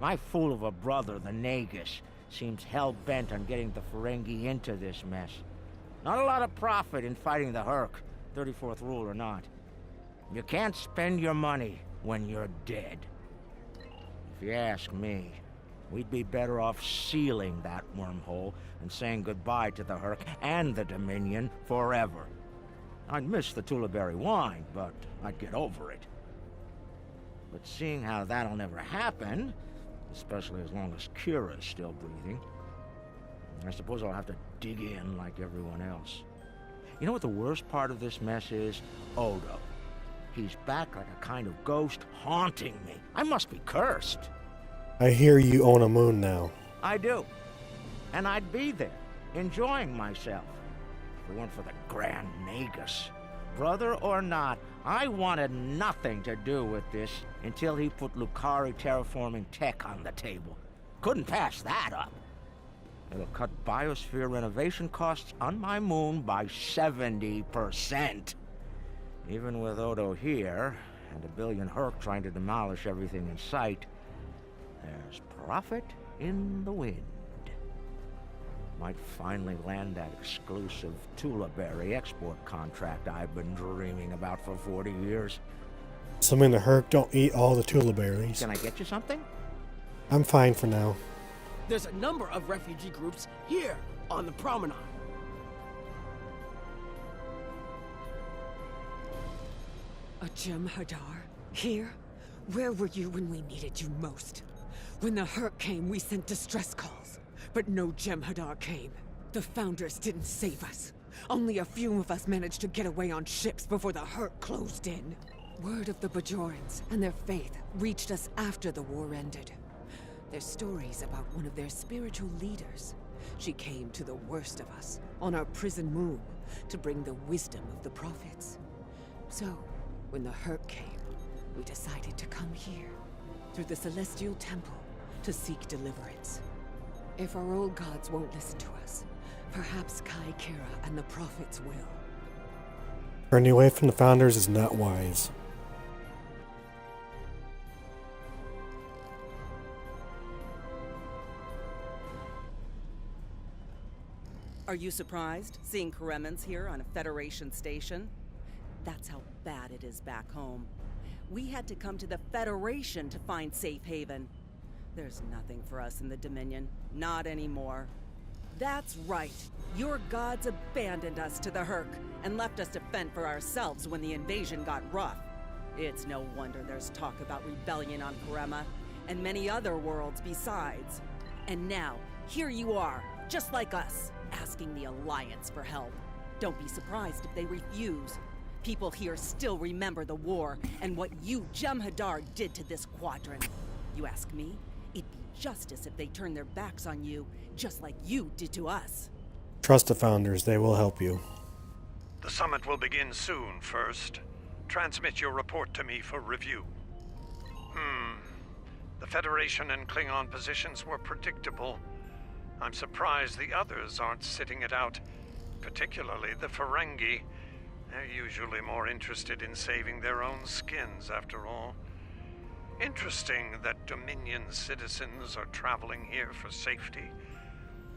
My fool of a brother, the Nagus, seems hell-bent on getting the Ferengi into this mess. Not a lot of profit in fighting the Herc, 34th rule or not. You can't spend your money when you're dead. If you ask me, we'd be better off sealing that wormhole and saying goodbye to the Herc and the Dominion forever. I'd miss the Tulaberry wine, but I'd get over it. But seeing how that'll never happen, especially as long as Kira's still breathing, I suppose I'll have to dig in like everyone else. You know what the worst part of this mess is? Odo. He's back like a kind of ghost haunting me. I must be cursed. I hear you own a moon now. I do. And I'd be there, enjoying myself, if it weren't for the Grand Nagus. Brother or not, I wanted nothing to do with this until he put Lukari terraforming tech on the table. Couldn't pass that up. It'll cut biosphere renovation costs on my moon by 70%. Even with Odo here, and a billion Herc trying to demolish everything in sight, there's profit in the wind. Might finally land that exclusive Tulaberry export contract I've been dreaming about for 40 years. Assuming the Herc don't eat all the Tulaberries. Can I get you something? I'm fine for now. There's a number of refugee groups here on the promenade. A Jem'Hadar? Here? Where were you when we needed you most? When the Hurk came, we sent distress calls. But no Jem'Hadar came. The Founders didn't save us. Only a few of us managed to get away on ships before the Hurk closed in. Word of the Bajorans and their faith reached us after the war ended. There's stories about one of their spiritual leaders. She came to the worst of us, on our prison moon, to bring the wisdom of the prophets. So, when the Hurk came, we decided to come here, through the Celestial Temple, to seek deliverance. If our old gods won't listen to us, perhaps Kai Kira and the prophets will. Turning away from the Founders is not wise. Are you surprised, seeing Koremans here on a Federation station? That's how bad it is back home. We had to come to the Federation to find safe haven. There's nothing for us in the Dominion. Not anymore. That's right. Your gods abandoned us to the Hurk and left us to fend for ourselves when the invasion got rough. It's no wonder there's talk about rebellion on Korema, and many other worlds besides. And now, here you are, just like us, asking the Alliance for help. Don't be surprised if they refuse. People here still remember the war and what you Jem'Hadar did to this quadrant. You ask me? It'd be justice if they turned their backs on you, just like you did to us. Trust the Founders, they will help you. The summit will begin soon. First, transmit your report to me for review. The Federation and Klingon positions were predictable. I'm surprised the others aren't sitting it out, particularly the Ferengi. They're usually more interested in saving their own skins, after all. Interesting that Dominion citizens are traveling here for safety.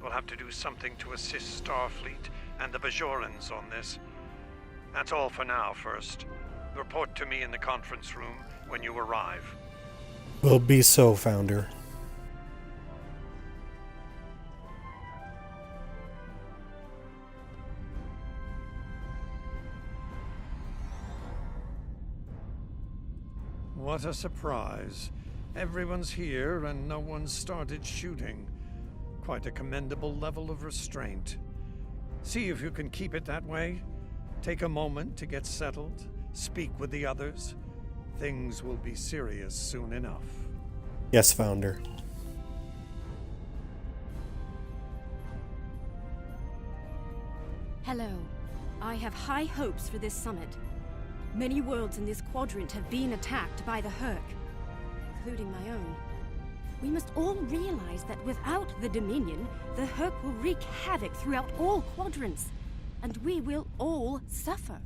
We'll have to do something to assist Starfleet and the Bajorans on this. That's all for now. First, report to me in the conference room when you arrive. Will be so, Founder. What a surprise. Everyone's here and no one started shooting. Quite a commendable level of restraint. See if you can keep it that way. Take a moment to get settled. Speak with the others. Things will be serious soon enough. Yes, Founder. Hello. I have high hopes for this summit. Many worlds in this quadrant have been attacked by the Hurk, including my own. We must all realize that without the Dominion, the Hurk will wreak havoc throughout all quadrants, and we will all suffer.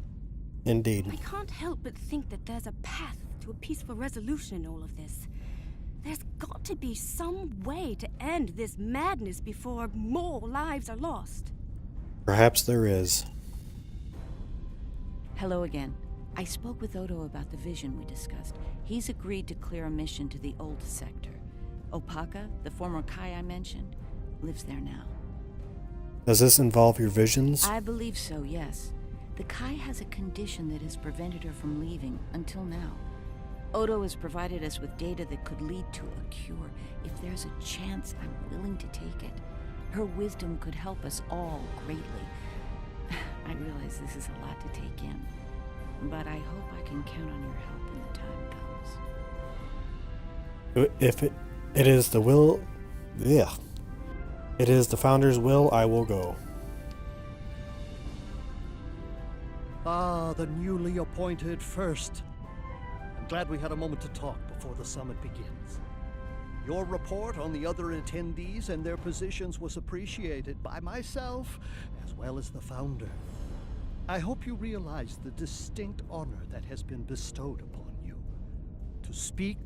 Indeed. I can't help but think that there's a path to a peaceful resolution in all of this. There's got to be some way to end this madness before more lives are lost. Perhaps there is. Hello again. I spoke with Odo about the vision we discussed. He's agreed to clear a mission to the old sector. Opaka, the former Kai I mentioned, lives there now. Does this involve your visions? I believe so, yes. The Kai has a condition that has prevented her from leaving until now. Odo has provided us with data that could lead to a cure. If there's a chance, I'm willing to take it. Her wisdom could help us all greatly. I realize this is a lot to take in, but I hope I can count on your help when the time comes. If it is the will... Yeah. It is the Founder's will, I will go. Ah, the newly appointed First. I'm glad we had a moment to talk before the summit begins. Your report on the other attendees and their positions was appreciated by myself as well as the Founder. I hope you realize the distinct honor that has been bestowed upon you. To speak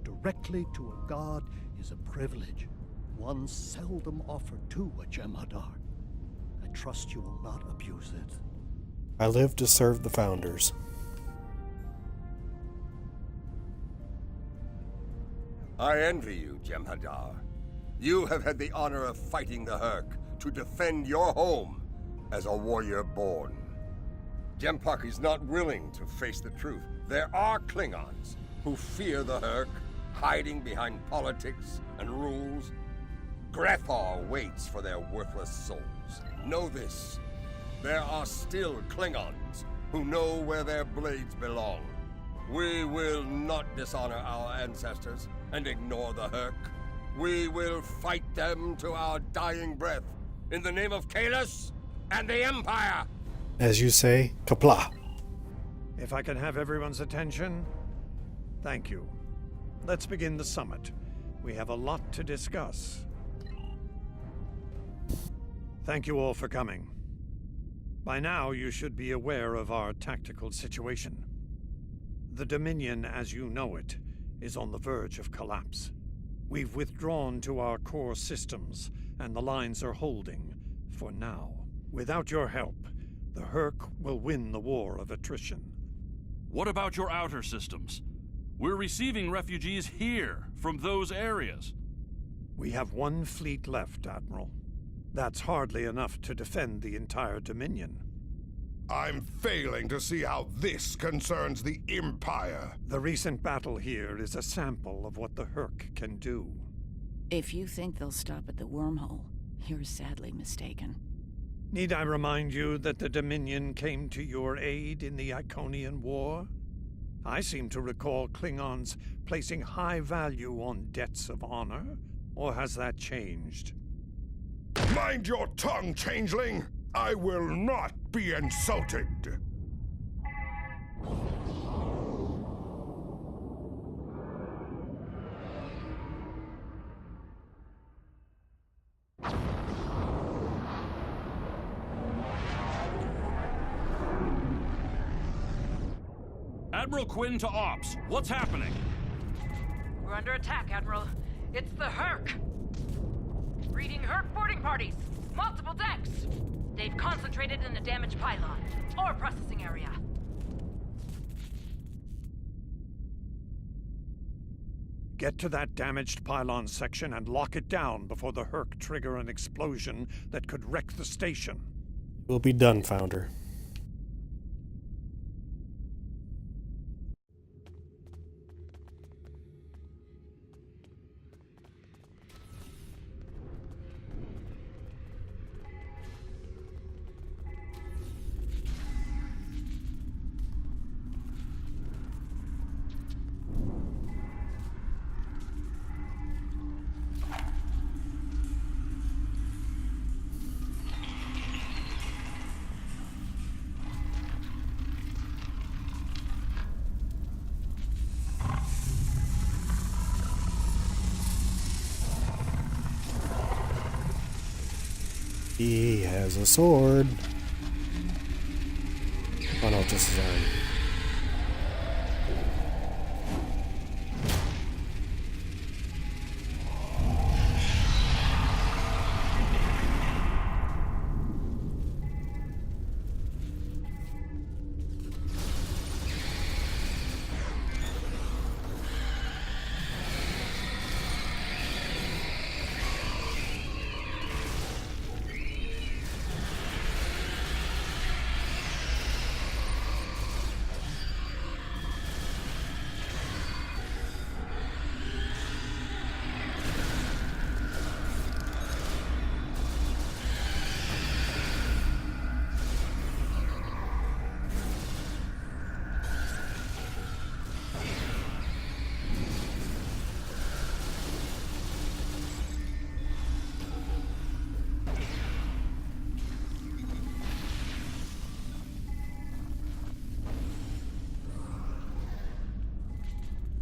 directly to a god is a privilege, one seldom offered to a Jem'Hadar. I trust you will not abuse it. I live to serve the Founders. I envy you, Jem'Hadar. You have had the honor of fighting the Hurk to defend your home as a warrior born. Jem'Pak is not willing to face the truth. There are Klingons who fear the Hurk, hiding behind politics and rules. Grethar waits for their worthless souls. Know this. There are still Klingons who know where their blades belong. We will not dishonor our ancestors and ignore the Hurk. We will fight them to our dying breath in the name of Kahless and the Empire! As you say, Qapla'. If I can have everyone's attention, thank you. Let's begin the summit. We have a lot to discuss. Thank you all for coming. By now, you should be aware of our tactical situation. The Dominion, as you know it, is on the verge of collapse. We've withdrawn to our core systems, and the lines are holding, for now. Without your help, the Hurk will win the war of attrition. What about your outer systems? We're receiving refugees here, from those areas. We have one fleet left, Admiral. That's hardly enough to defend the entire Dominion. I'm failing to see how this concerns the Empire. The recent battle here is a sample of what the Hurk can do. If you think they'll stop at the wormhole, you're sadly mistaken. Need I remind you that the Dominion came to your aid in the Iconian War? I seem to recall Klingons placing high value on debts of honor, or has that changed? Mind your tongue, changeling! I will not be insulted! Admiral Quinn to Ops. What's happening? We're under attack, Admiral. It's the Hurk! Reading Hurk boarding parties! Multiple decks! They've concentrated in the damaged pylon. Ore processing area. Get to that damaged pylon section and lock it down before the Hurk trigger an explosion that could wreck the station. We'll be done, Founder. He has a sword. Oh no, just his arm.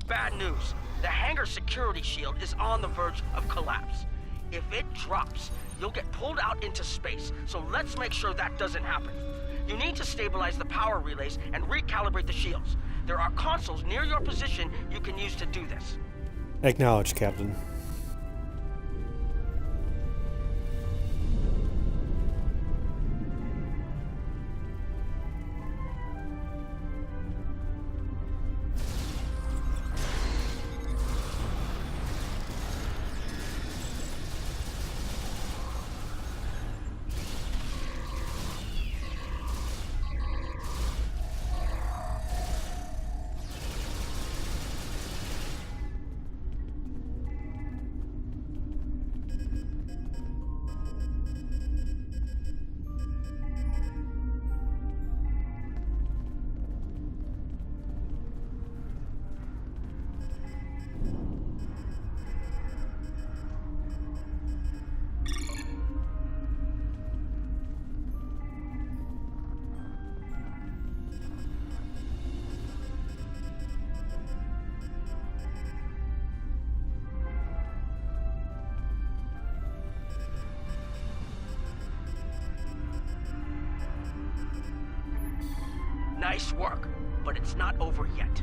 Bad news. The hangar security shield is on the verge of collapse. If it drops, you'll get pulled out into space, so let's make sure that doesn't happen. You need to stabilize the power relays and recalibrate the shields. There are consoles near your position you can use to do this. Acknowledged, Captain. Nice work, but it's not over yet.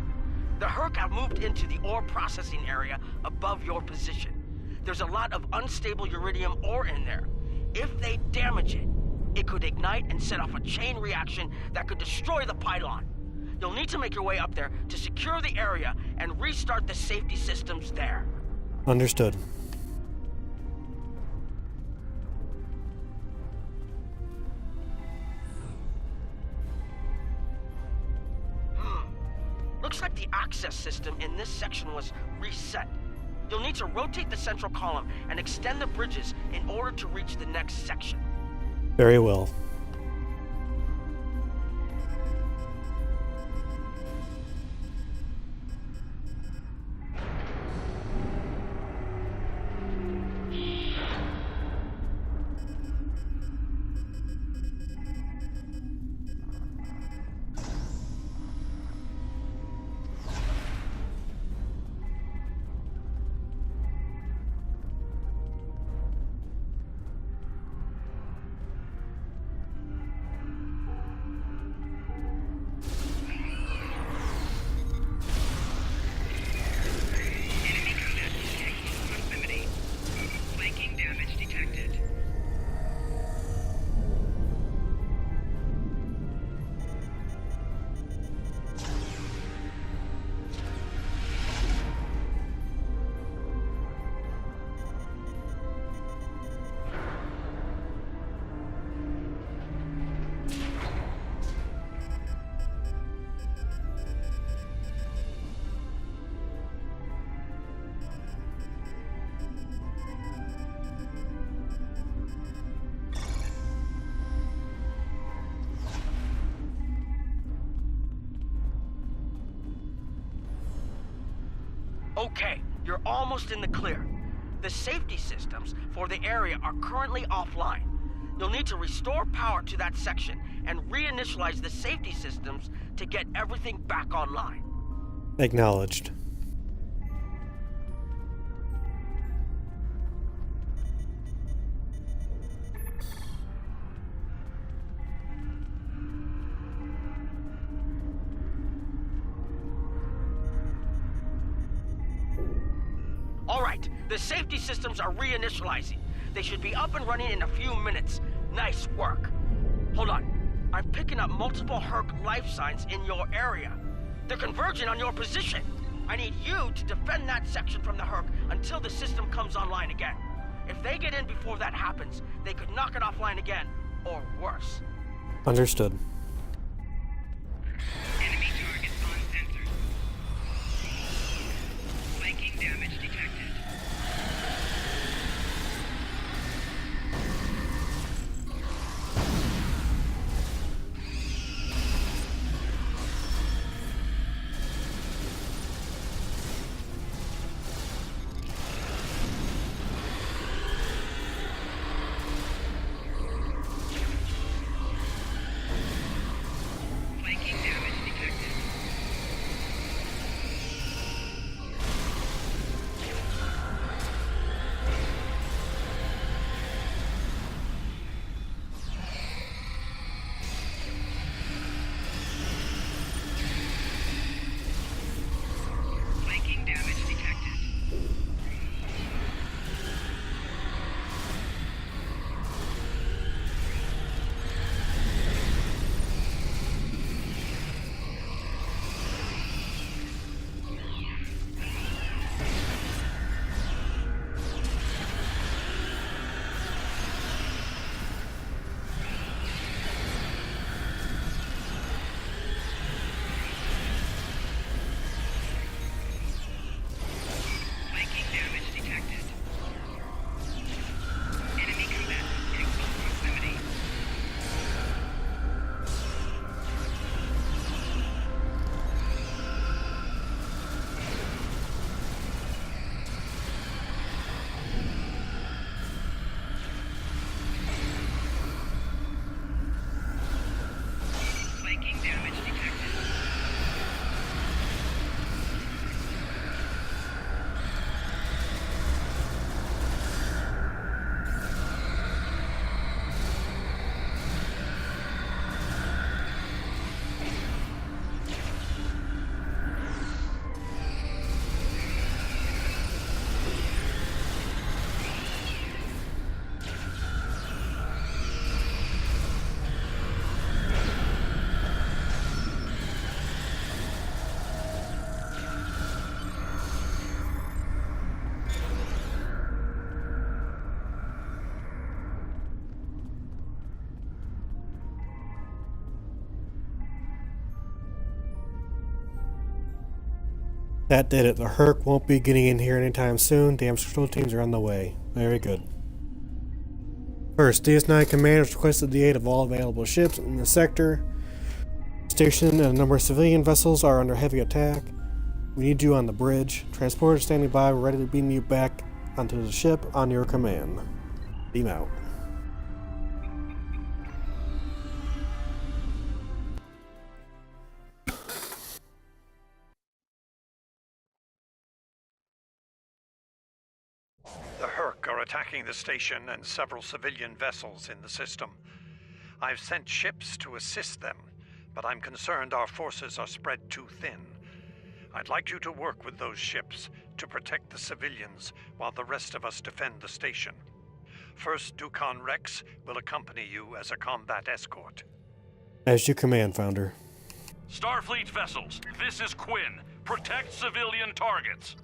The Herc have moved into the ore processing area above your position. There's a lot of unstable uridium ore in there. If they damage it, it could ignite and set off a chain reaction that could destroy the pylon. You'll need to make your way up there to secure the area and restart the safety systems there. Understood. Looks like the access system in this section was reset. You'll need to rotate the central column and extend the bridges in order to reach the next section. Very well. Okay, you're almost in the clear. The safety systems for the area are currently offline. You'll need to restore power to that section and reinitialize the safety systems to get everything back online. Acknowledged. Alright, the safety systems are reinitializing. They should be up and running in a few minutes. Nice work. Hold on. I'm picking up multiple Herc life signs in your area. They're converging on your position. I need you to defend that section from the Herc until the system comes online again. If they get in before that happens, they could knock it offline again, or worse. Understood. Enemy target uncensored. Flanking damage detected. Flanking damage That did it. The Herc won't be getting in here anytime soon. Damage control teams are on the way. Very good. First, DS9 Command has requested the aid of all available ships in the sector. Station and a number of civilian vessels are under heavy attack. We need you on the bridge. Transporter standing by. We're ready to beam you back onto the ship on your command. Beam out. The Herc are attacking the station and several civilian vessels in the system. I've sent ships to assist them, but I'm concerned our forces are spread too thin. I'd like you to work with those ships to protect the civilians while the rest of us defend the station. First, Dukan Rex will accompany you as a combat escort. As you command, Founder. Starfleet vessels, this is Quinn. Protect civilian targets.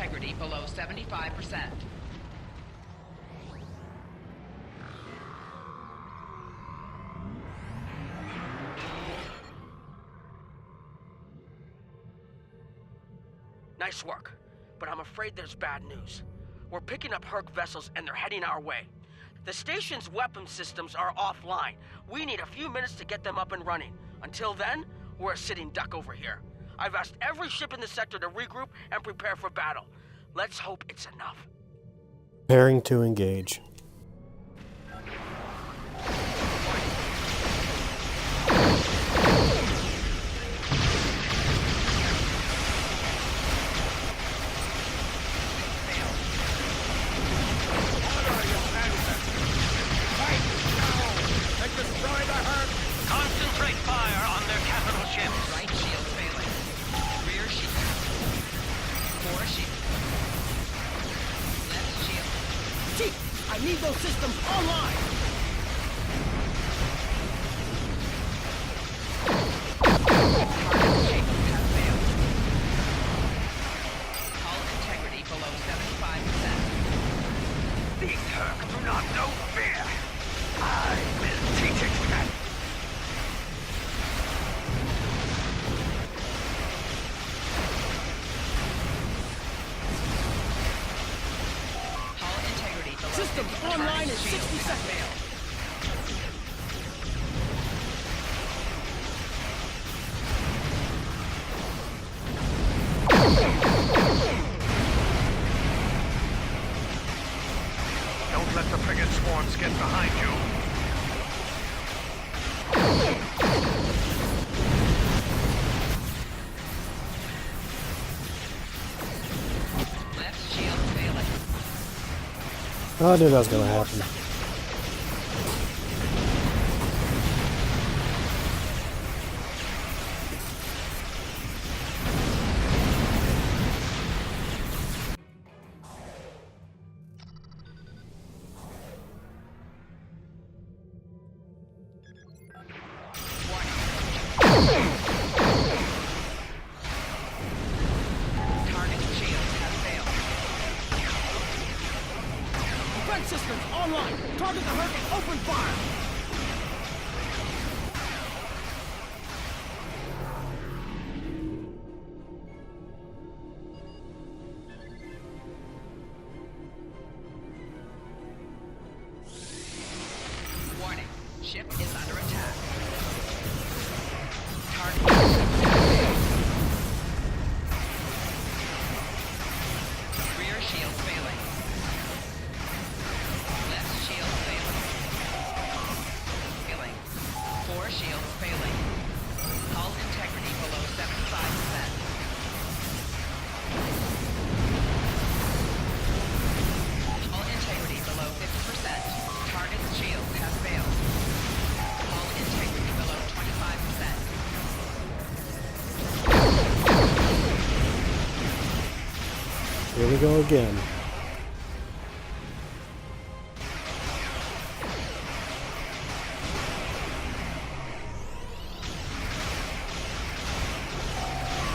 integrity below 75%. Nice work, but I'm afraid there's bad news. We're picking up Herc vessels and they're heading our way. The station's weapon systems are offline. We need a few minutes to get them up and running. Until then, we're a sitting duck over here. I've asked every ship in the sector to regroup and prepare for battle. Let's hope it's enough. Preparing to engage. Concentrate fire on their capital ships. Right shield failing. Rear shield. Fore shield. Left shield. Chief, I need those systems online! Target shape has failed. Hull integrity below 75%. These Herc do not know fear. I will teach it to them. Hull integrity below Systems 50%. online in Shield 60 has seconds. failed. Don't let the frigate swarms get behind you. Left shield failing. I knew that was gonna happen. Target shield has failed. Defense systems online! Target the Herc and open fire! Warning. Ship is under attack. Target. Rear shield failing. Left shield failing. Failing. Fore shield failing. Hull integrity below 75%. Hull integrity below 50%. Target shield has failed. Hull integrity below 25%. Here we go again.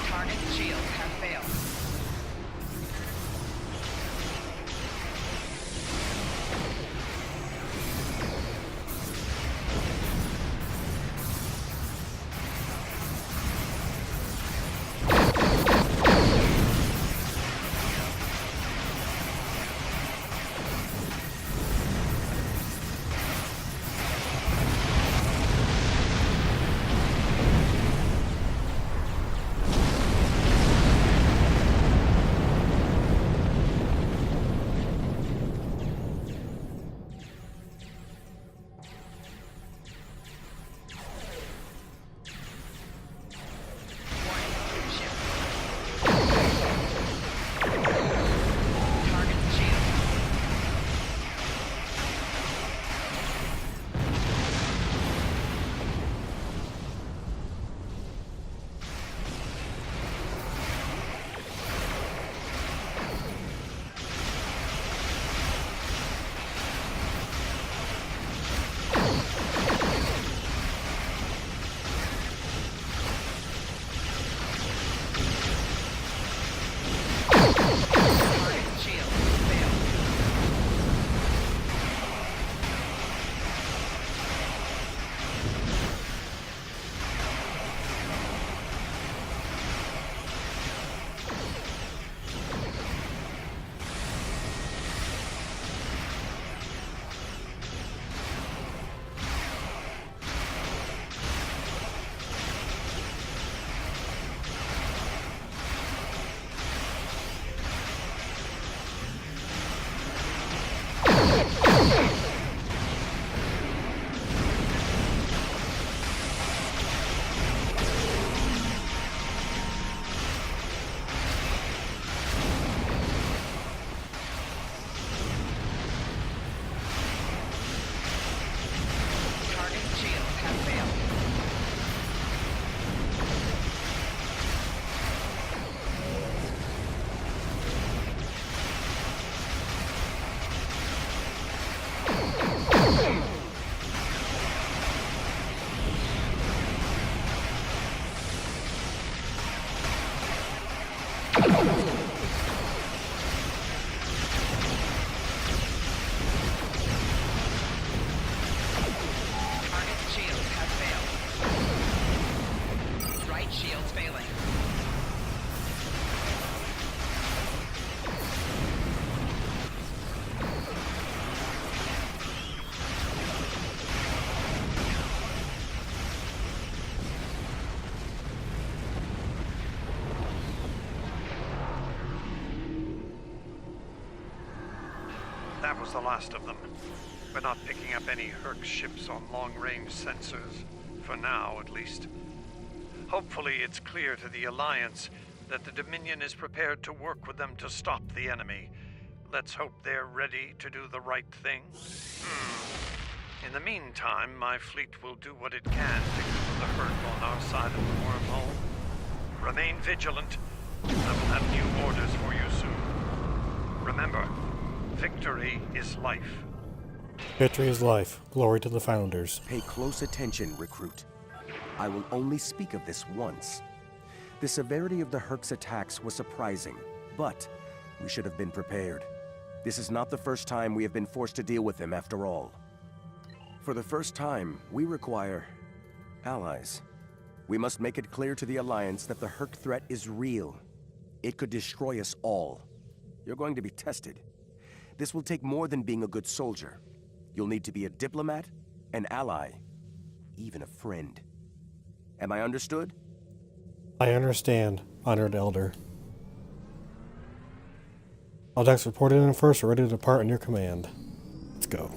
Target shield have failed. That was the last of them. We're not picking up any Herc ships on long-range sensors. For now, at least. Hopefully it's clear to the Alliance that the Dominion is prepared to work with them to stop the enemy. Let's hope they're ready to do the right thing. In the meantime, my fleet will do what it can to cover the Herc on our side of the wormhole. Remain vigilant. I will have new orders for you soon. Remember, victory is life. Victory is life. Glory to the Founders. Pay close attention, recruit. I will only speak of this once. The severity of the Herc's attacks was surprising, but we should have been prepared. This is not the first time we have been forced to deal with them, after all. For the first time, we require allies. We must make it clear to the Alliance that the Herc threat is real. It could destroy us all. You're going to be tested. This will take more than being a good soldier. You'll need to be a diplomat, an ally, even a friend. Am I understood? I understand, Honored Elder. All decks reported in first are ready to depart on your command. Let's go.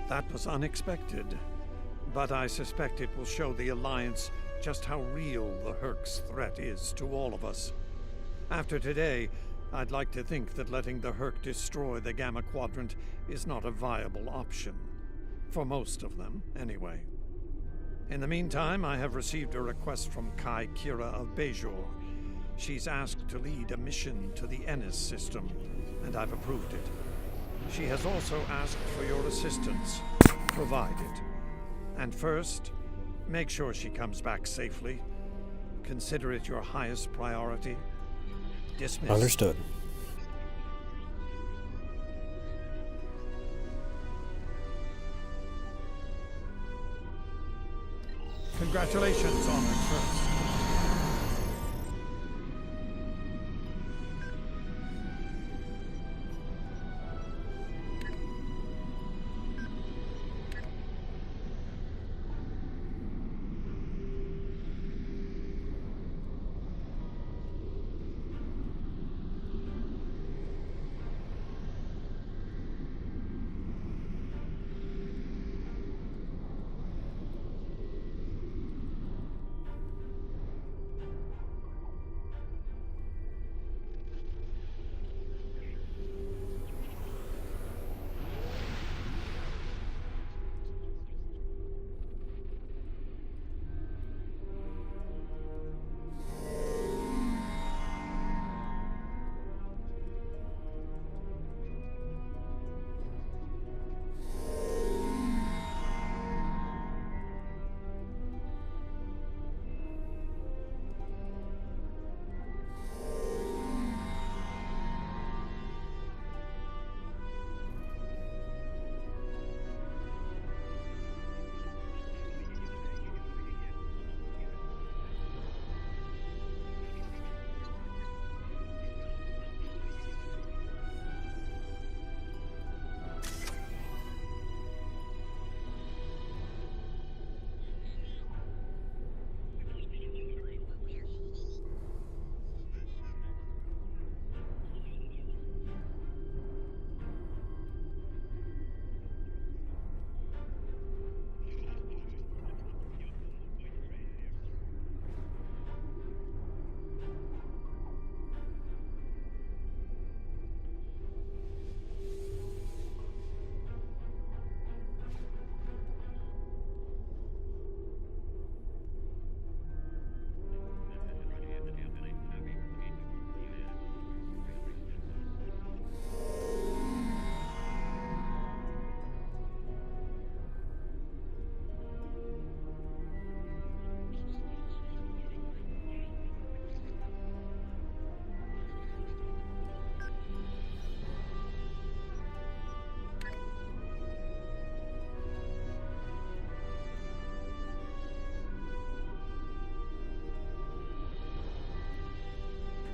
That was unexpected, but I suspect it will show the Alliance just how real the Herc's threat is to all of us. After today, I'd like to think that letting the Herc destroy the Gamma Quadrant is not a viable option. For most of them, anyway. In the meantime, I have received a request from Kai Kira of Bajor. She's asked to lead a mission to the Ennis system, and I've approved it. She has also asked for your assistance. Provide it. And first, make sure she comes back safely. Consider it your highest priority. Dismissed. Understood. Congratulations on it first.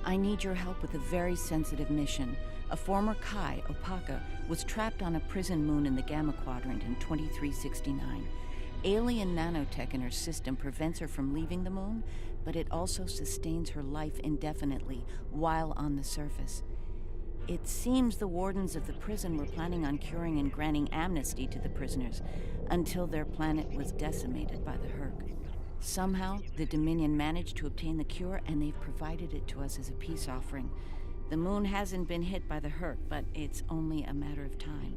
I need your help with a very sensitive mission. A former Kai, Opaka, was trapped on a prison moon in the Gamma Quadrant in 2369. Alien nanotech in her system prevents her from leaving the moon, but it also sustains her life indefinitely while on the surface. It seems the wardens of the prison were planning on curing and granting amnesty to the prisoners until their planet was decimated by the Herc. Somehow, the Dominion managed to obtain the cure, and they've provided it to us as a peace offering. The moon hasn't been hit by the Herc, but it's only a matter of time.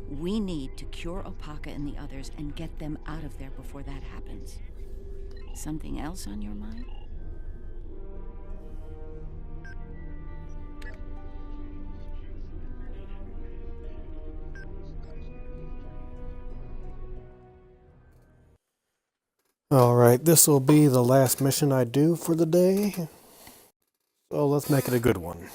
We need to cure Opaka and the others and get them out of there before that happens. Something else on your mind? Alright, this will be the last mission I do for the day. So let's make it a good one.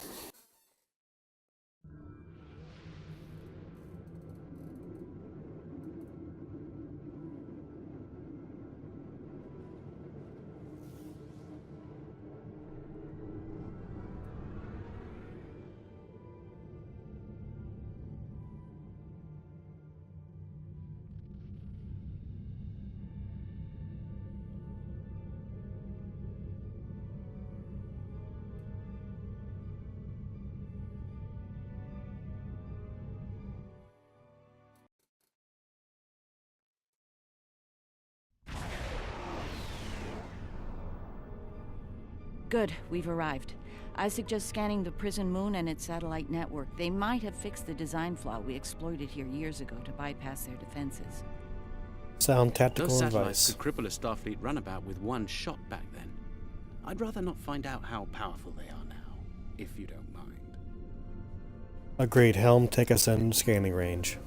Good, we've arrived. I suggest scanning the prison moon and its satellite network. They might have fixed the design flaw we exploited here years ago to bypass their defenses. Sound tactical Those satellites advice. could cripple a Starfleet runabout with one shot back then. I'd rather not find out how powerful they are now, if you don't mind. Agreed, Helm, take us in scanning range.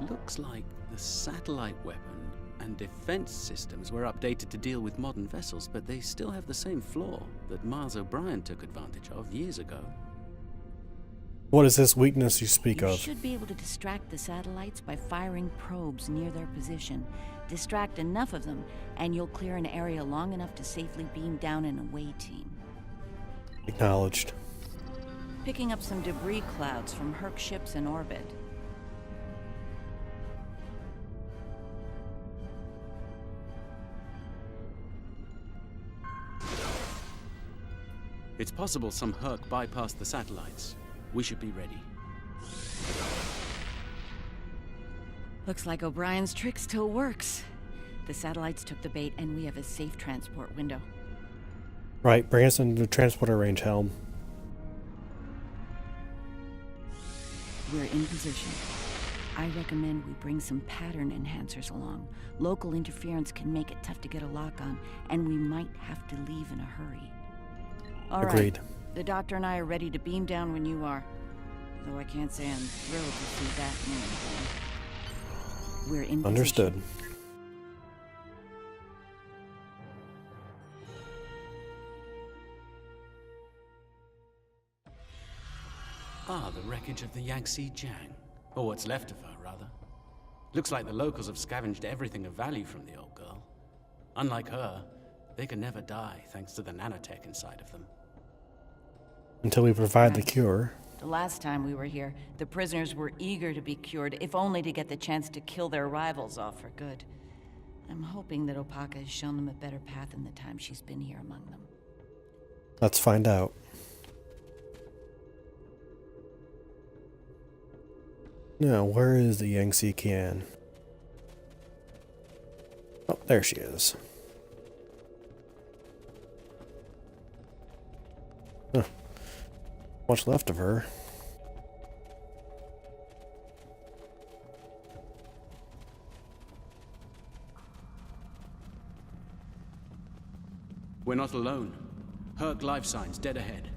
Looks like the satellite weapon and defense systems were updated to deal with modern vessels, but they still have the same flaw that Miles O'Brien took advantage of years ago. What is this weakness you speak You of? should be able to distract the satellites by firing probes near their position. Distract enough of them, and you'll clear an area long enough to safely beam down an away team. Acknowledged. Picking up some debris clouds from Herc ships in orbit. It's possible some Herc bypassed the satellites. We should be ready. Looks like O'Brien's trick still works. The satellites took the bait, and we have a safe transport window. Right, bring us into transporter range, Helm. We're in position. I recommend we bring some pattern enhancers along. Local interference can make it tough to get a lock on, and we might have to leave in a hurry. All Agreed. right. The doctor and I are ready to beam down when you are. Though I can't say I'm thrilled to see that moon. We're in position. Understood. Ah, the wreckage of the Yangtze Jiang. Or what's left of her, rather. Looks like the locals have scavenged everything of value from the old girl. Unlike her, they can never die thanks to the nanotech inside of them. Until we provide the cure. The last time we were here, the prisoners were eager to be cured, if only to get the chance to kill their rivals off for good. I'm hoping that Opaka has shown them a better path in the time she's been here among them. Let's find out. Now, where is the Yangtze Jiang? Oh, there she is. Huh. What's left of her? We're not alone. Herc life signs dead ahead.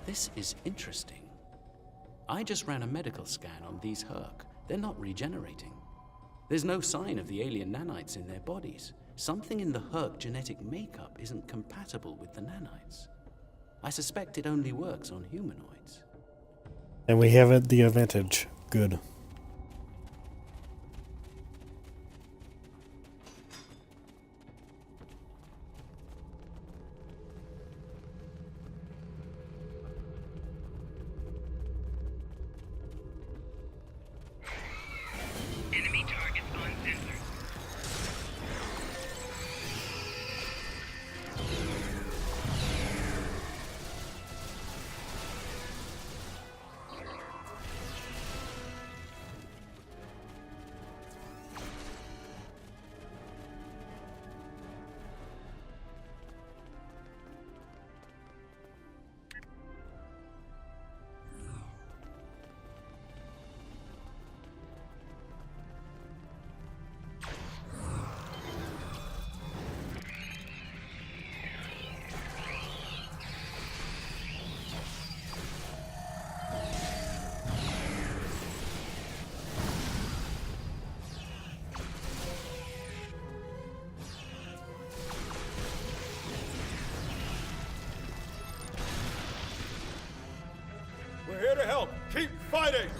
This is interesting. I just ran a medical scan on these Herc. They're not regenerating. There's no sign of the alien nanites in their bodies. Something in the Herc genetic makeup isn't compatible with the nanites. I suspect it only works on humanoids. And we have the advantage. Good. Enemy targets on sensor. We're here to help. Keep fighting!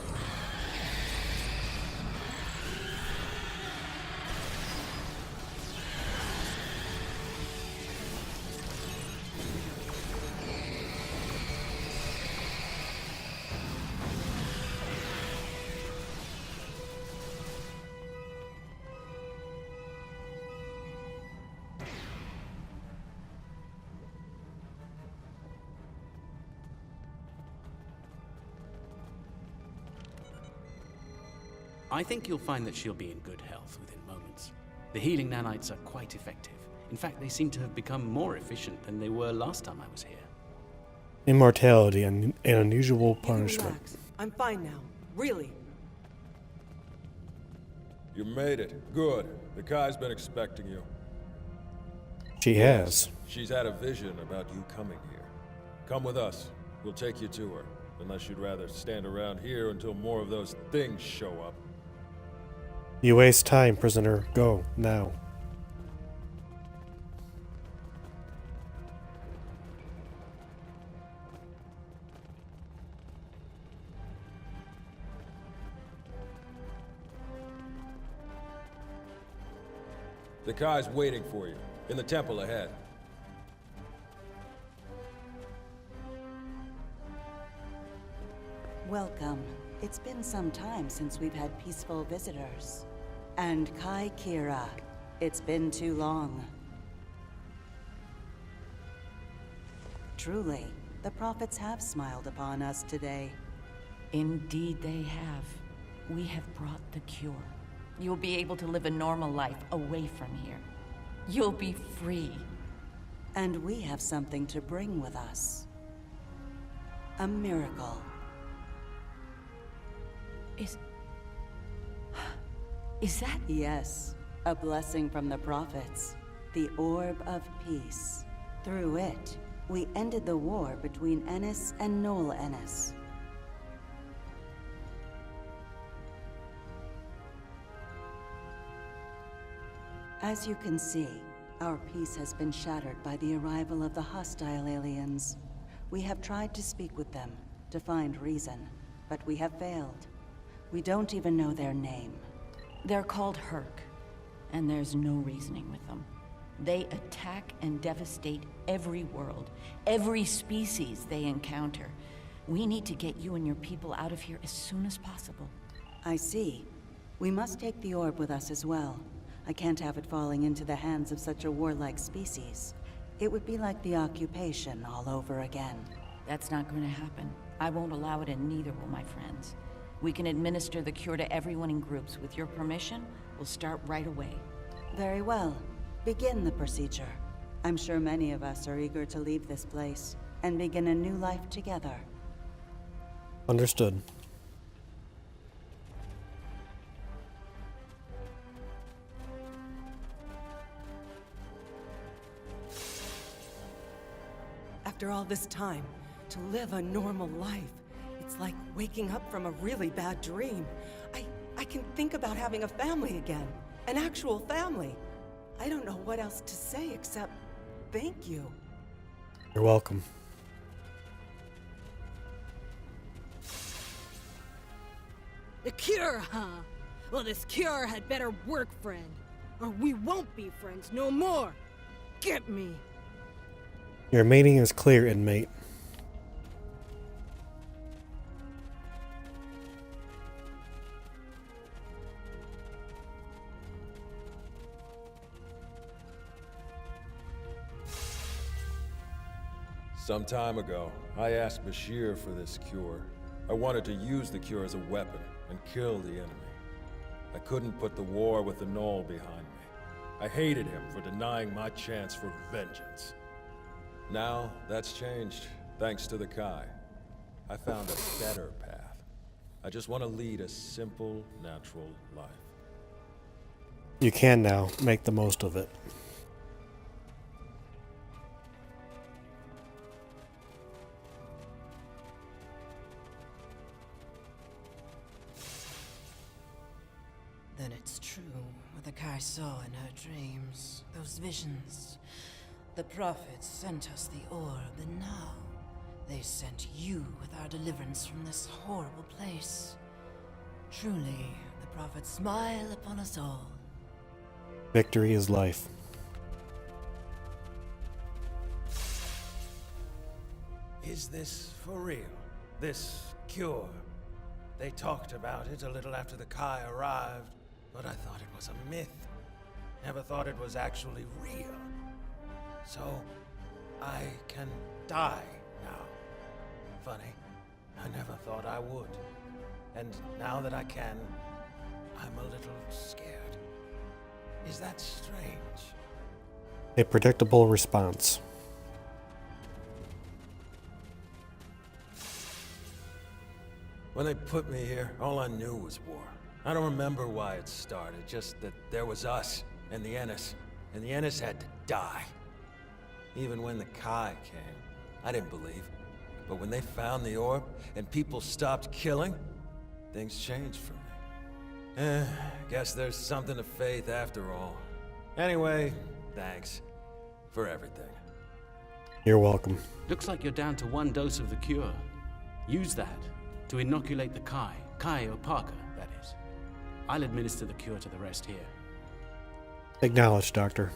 I think you'll find that she'll be in good health within moments. The healing nanites are quite effective. In fact, they seem to have become more efficient than they were last time I was here. Immortality and an unusual punishment. Relax. I'm fine now. Really. You made it. Good. The Kai's been expecting you. She has. She's had a vision about you coming here. Come with us. We'll take you to her. Unless you'd rather stand around here until more of those things show up. You waste time, prisoner. Go, now. The Kai's waiting for you, in the temple ahead. Welcome. It's been some time since we've had peaceful visitors. And Kai Kira, it's been too long. Truly, the prophets have smiled upon us today. Indeed they have. We have brought the cure. You'll be able to live a normal life away from here. You'll be free. And we have something to bring with us. A miracle. Is that? Yes, a blessing from the prophets. The Orb of Peace. Through it, we ended the war between Ennis and Noel Ennis. As you can see, our peace has been shattered by the arrival of the hostile aliens. We have tried to speak with them, to find reason, but we have failed. We don't even know their name. They're called Herc, and there's no reasoning with them. They attack and devastate every world, every species they encounter. We need to get you and your people out of here as soon as possible. I see. We must take the orb with us as well. I can't have it falling into the hands of such a warlike species. It would be like the occupation all over again. That's not going to happen. I won't allow it, and neither will my friends. We can administer the cure to everyone in groups. With your permission, we'll start right away. Very well. Begin the procedure. I'm sure many of us are eager to leave this place and begin a new life together. Understood. After all this time, To live a normal life, it's like waking up from a really bad dream. I can think about having a family again. An actual family. I don't know what else to say except thank you. You're welcome. The cure, huh? Well, this cure had better work, friend. Or we won't be friends no more. Get me. Your meaning is clear, inmate. Some time ago, I asked Bashir for this cure. I wanted to use the cure as a weapon and kill the enemy. I couldn't put the war with the Knoll behind me. I hated him for denying my chance for vengeance. Now, that's changed, thanks to the Kai. I found a better path. I just want to lead a simple, natural life. You can now make the most of it. Then it's true what the Kai saw in her dreams. Those visions. The prophets sent us the orb, and now they sent you with our deliverance from this horrible place. Truly, the prophets smile upon us all. Victory is life. Is this for real? This cure? They talked about it a little after the Kai arrived, but I thought it was a myth. Never thought it was actually real. So, I can die now. Funny, I never thought I would. And now that I can, I'm a little scared. Is that strange? A predictable response. When they put me here, all I knew was war. I don't remember why it started, just that there was us and the Ennis, and the Ennis had to die. Even when the Kai came, I didn't believe. But when they found the orb, and people stopped killing, things changed for me. Guess there's something to faith after all. Anyway, thanks for everything. You're welcome. Looks like you're down to 1 dose of the cure. Use that to inoculate the Kai. Kai or Parker, that is. I'll administer the cure to the rest here. Acknowledged, Doctor.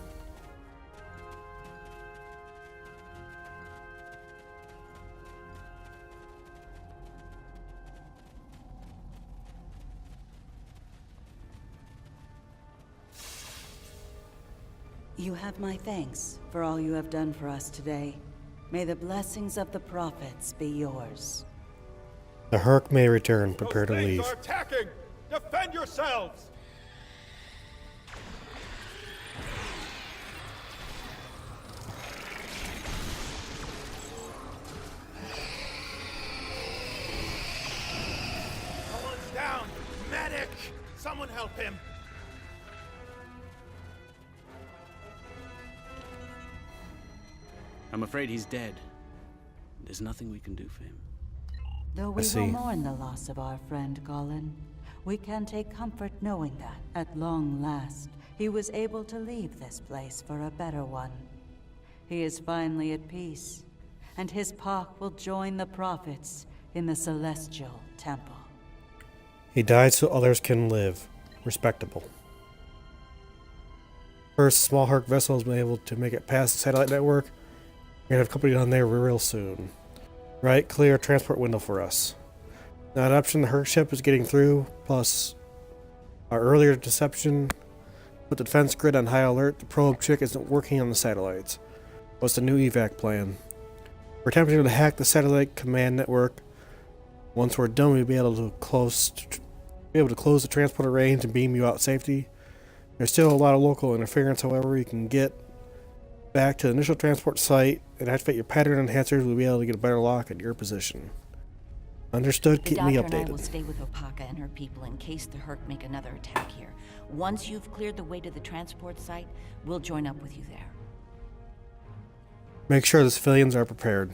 You have my thanks for all you have done for us today. May the blessings of the prophets be yours. The Herc may return. Prepare to leave. Those things are attacking! Defend yourselves! Someone's down! Medic! Someone help him! I'm afraid he's dead. There's nothing we can do for him. Though we will mourn the loss of our friend Colin, we can take comfort knowing that, at long last, he was able to leave this place for a better one. He is finally at peace, and his Pak will join the prophets in the Celestial Temple. He died so others can live. Respectable. First, small Herc vessel has been able to make it past the satellite network. We're gonna have company down there real soon. Right, clear transport window for us. Now, an option the Herc ship is getting through, plus our earlier deception. Put the defense grid on high alert. The probe chick isn't working on the satellites. What's the new evac plan? We're attempting to hack the satellite command network. Once we're done, we'll be able to close the transporter range and beam you out safety. There's still a lot of local interference, however. You can get back to the initial transport site and activate your pattern enhancers. We'll be able to get a better lock at your position. Understood. Keep me The doctor and I will updated. stay with Opaka and her people in case the Herc make another attack here. Once you've cleared the way to the transport site, we'll join up with you there. Make sure the civilians are prepared.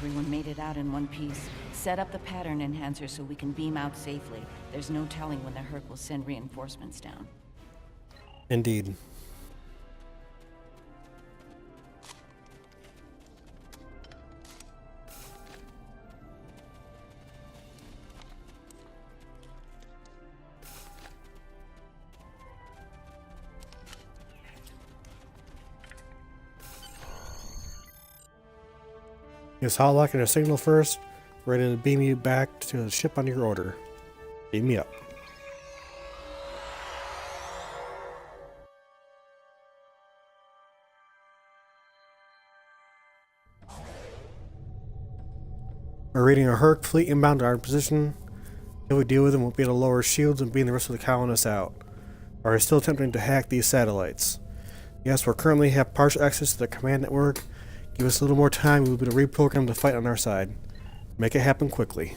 everyone made it out in one piece. Set up the pattern enhancer so we can beam out safely. There's no telling when the Herc will send reinforcements down. Indeed. Is hot locking a signal first? Ready to beam you back to the ship on your order. Beam me up. We're reading a Herc fleet inbound to our position. If we deal with them, we'll be able to lower shields and beam the rest of the colonists out. Or are still attempting to hack these satellites. Yes, we currently have partial access to the command network. Give us a little more time, we'll be able to reprogram the fight on our side. Make it happen quickly.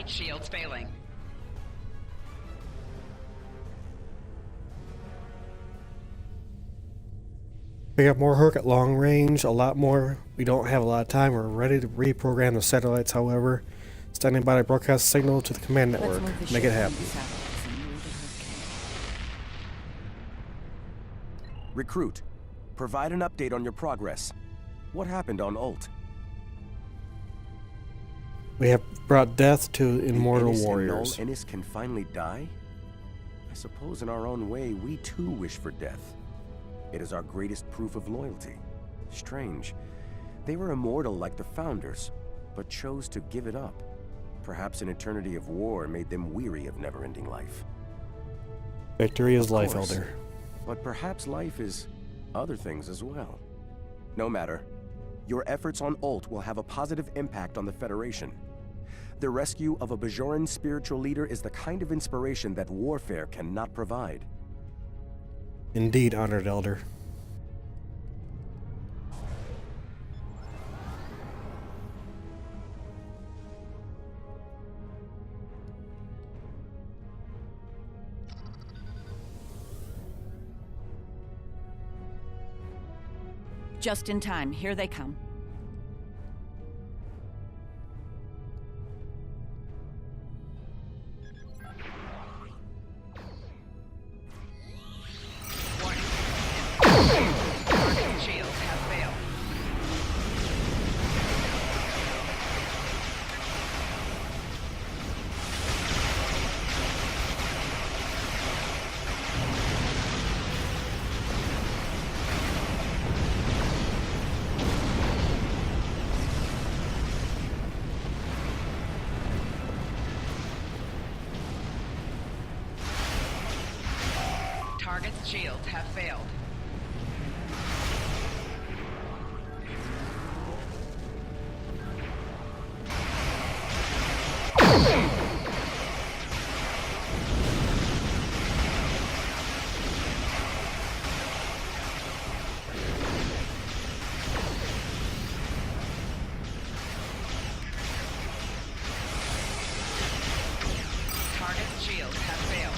Shields failing. We got more Herc at long range, a lot more. We don't have a lot of time. We're ready to reprogram the satellites, however. Standing by to broadcast signal to the command network. Make it happen. Recruit, provide an update on your progress. What happened on Ult? We have brought death to immortal Ennis warriors. And Ennis can finally die? I suppose in our own way, we too wish for death. It is our greatest proof of loyalty. Strange. They were immortal like the Founders, but chose to give it up. Perhaps an eternity of war made them weary of never-ending life. Victory is Of life, course. Elder. But perhaps life is other things as well. No matter. Your efforts on Ult will have a positive impact on the Federation. The rescue of a Bajoran spiritual leader is the kind of inspiration that warfare cannot provide. Indeed, honored Elder. Just in time. Here they come. Shields have failed. Target's shields have failed. Target's shields have failed.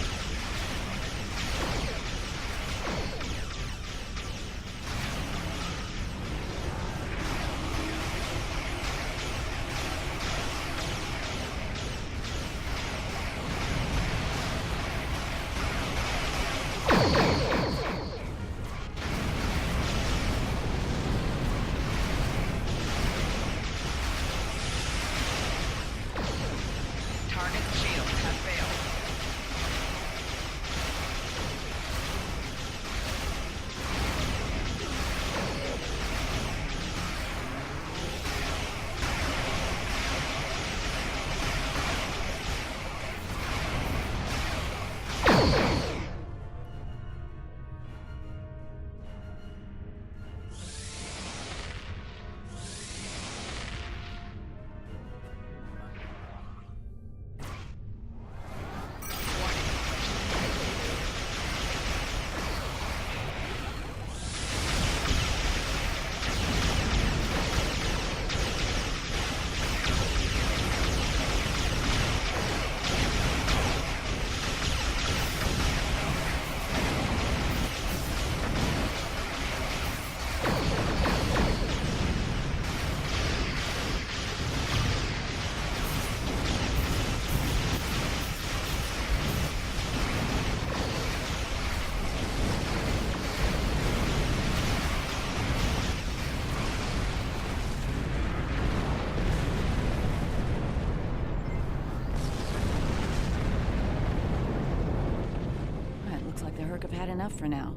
Looks like the Hurk have had enough for now.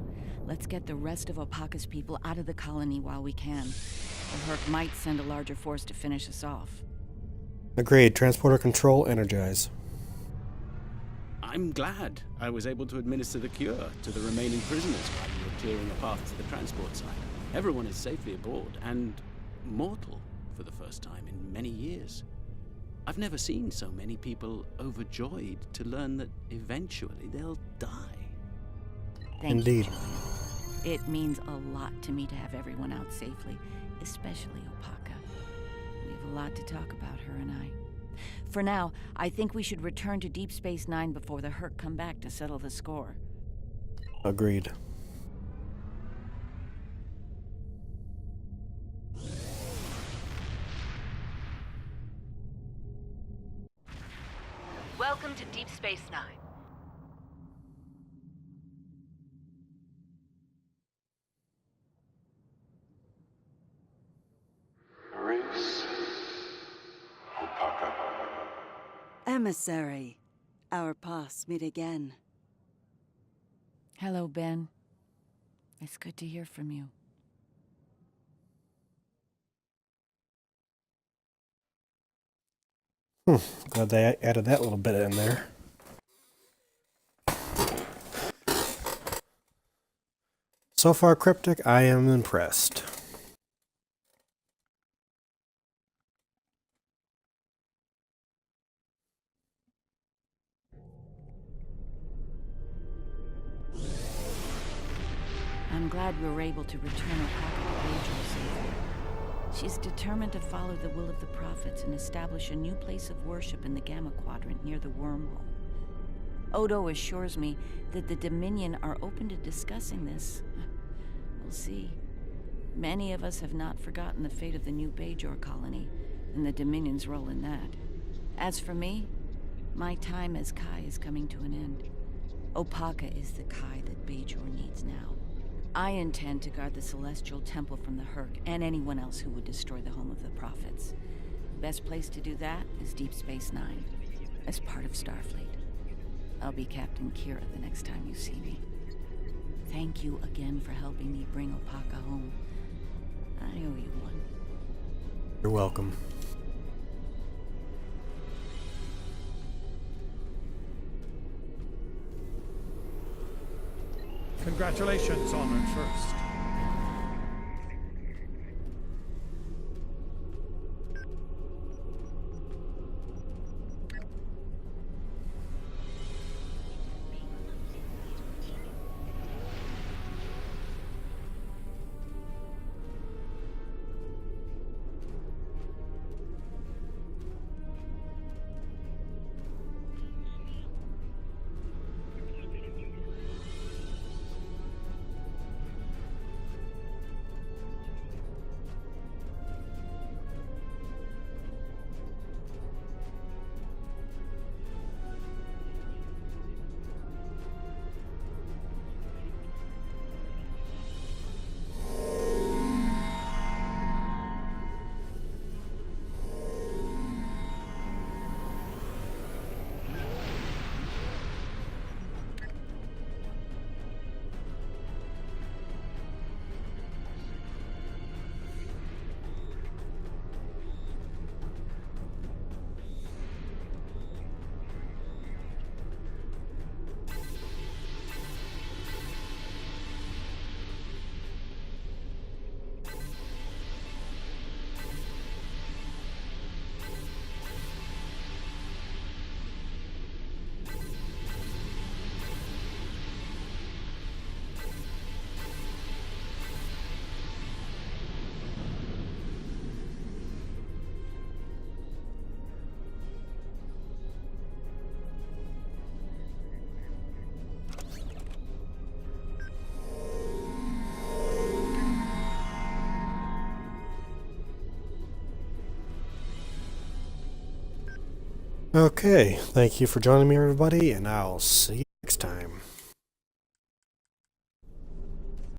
Let's get the rest of Opaka's people out of the colony while we can. The Hurk might send a larger force to finish us off. Agreed. Transporter control energize. I'm glad I was able to administer the cure to the remaining prisoners while you were clearing a path to the transport site. Everyone is safely aboard, and mortal for the first time in many years. I've never seen so many people overjoyed to learn that eventually they'll die. Thank you, Indeed. Julian. It means a lot to me to have everyone out safely, especially Opaka. We have a lot to talk about, her and I. For now, I think we should return to Deep Space Nine before the Hurk come back to settle the score. Agreed. Welcome to Deep Space Nine. Emissary, our paths meet again. Hello, Ben. It's good to hear from you. Glad they added that little bit in there. So far, Cryptic, I am impressed. I'm glad we were able to return Opaka to Bajor safely. She's determined to follow the will of the prophets and establish a new place of worship in the Gamma Quadrant near the wormhole. Odo assures me that the Dominion are open to discussing this. We'll see. Many of us have not forgotten the fate of the new Bajor colony and the Dominion's role in that. As for me, my time as Kai is coming to an end. Opaka is the Kai that Bajor needs now. I intend to guard the Celestial Temple from the Hurk and anyone else who would destroy the home of the Prophets. The best place to do that is Deep Space Nine, as part of Starfleet. I'll be Captain Kira the next time you see me. Thank you again for helping me bring Opaka home. I owe you one. You're welcome. Congratulations, Honored First. Okay, thank you for joining me, everybody, and I'll see you next time.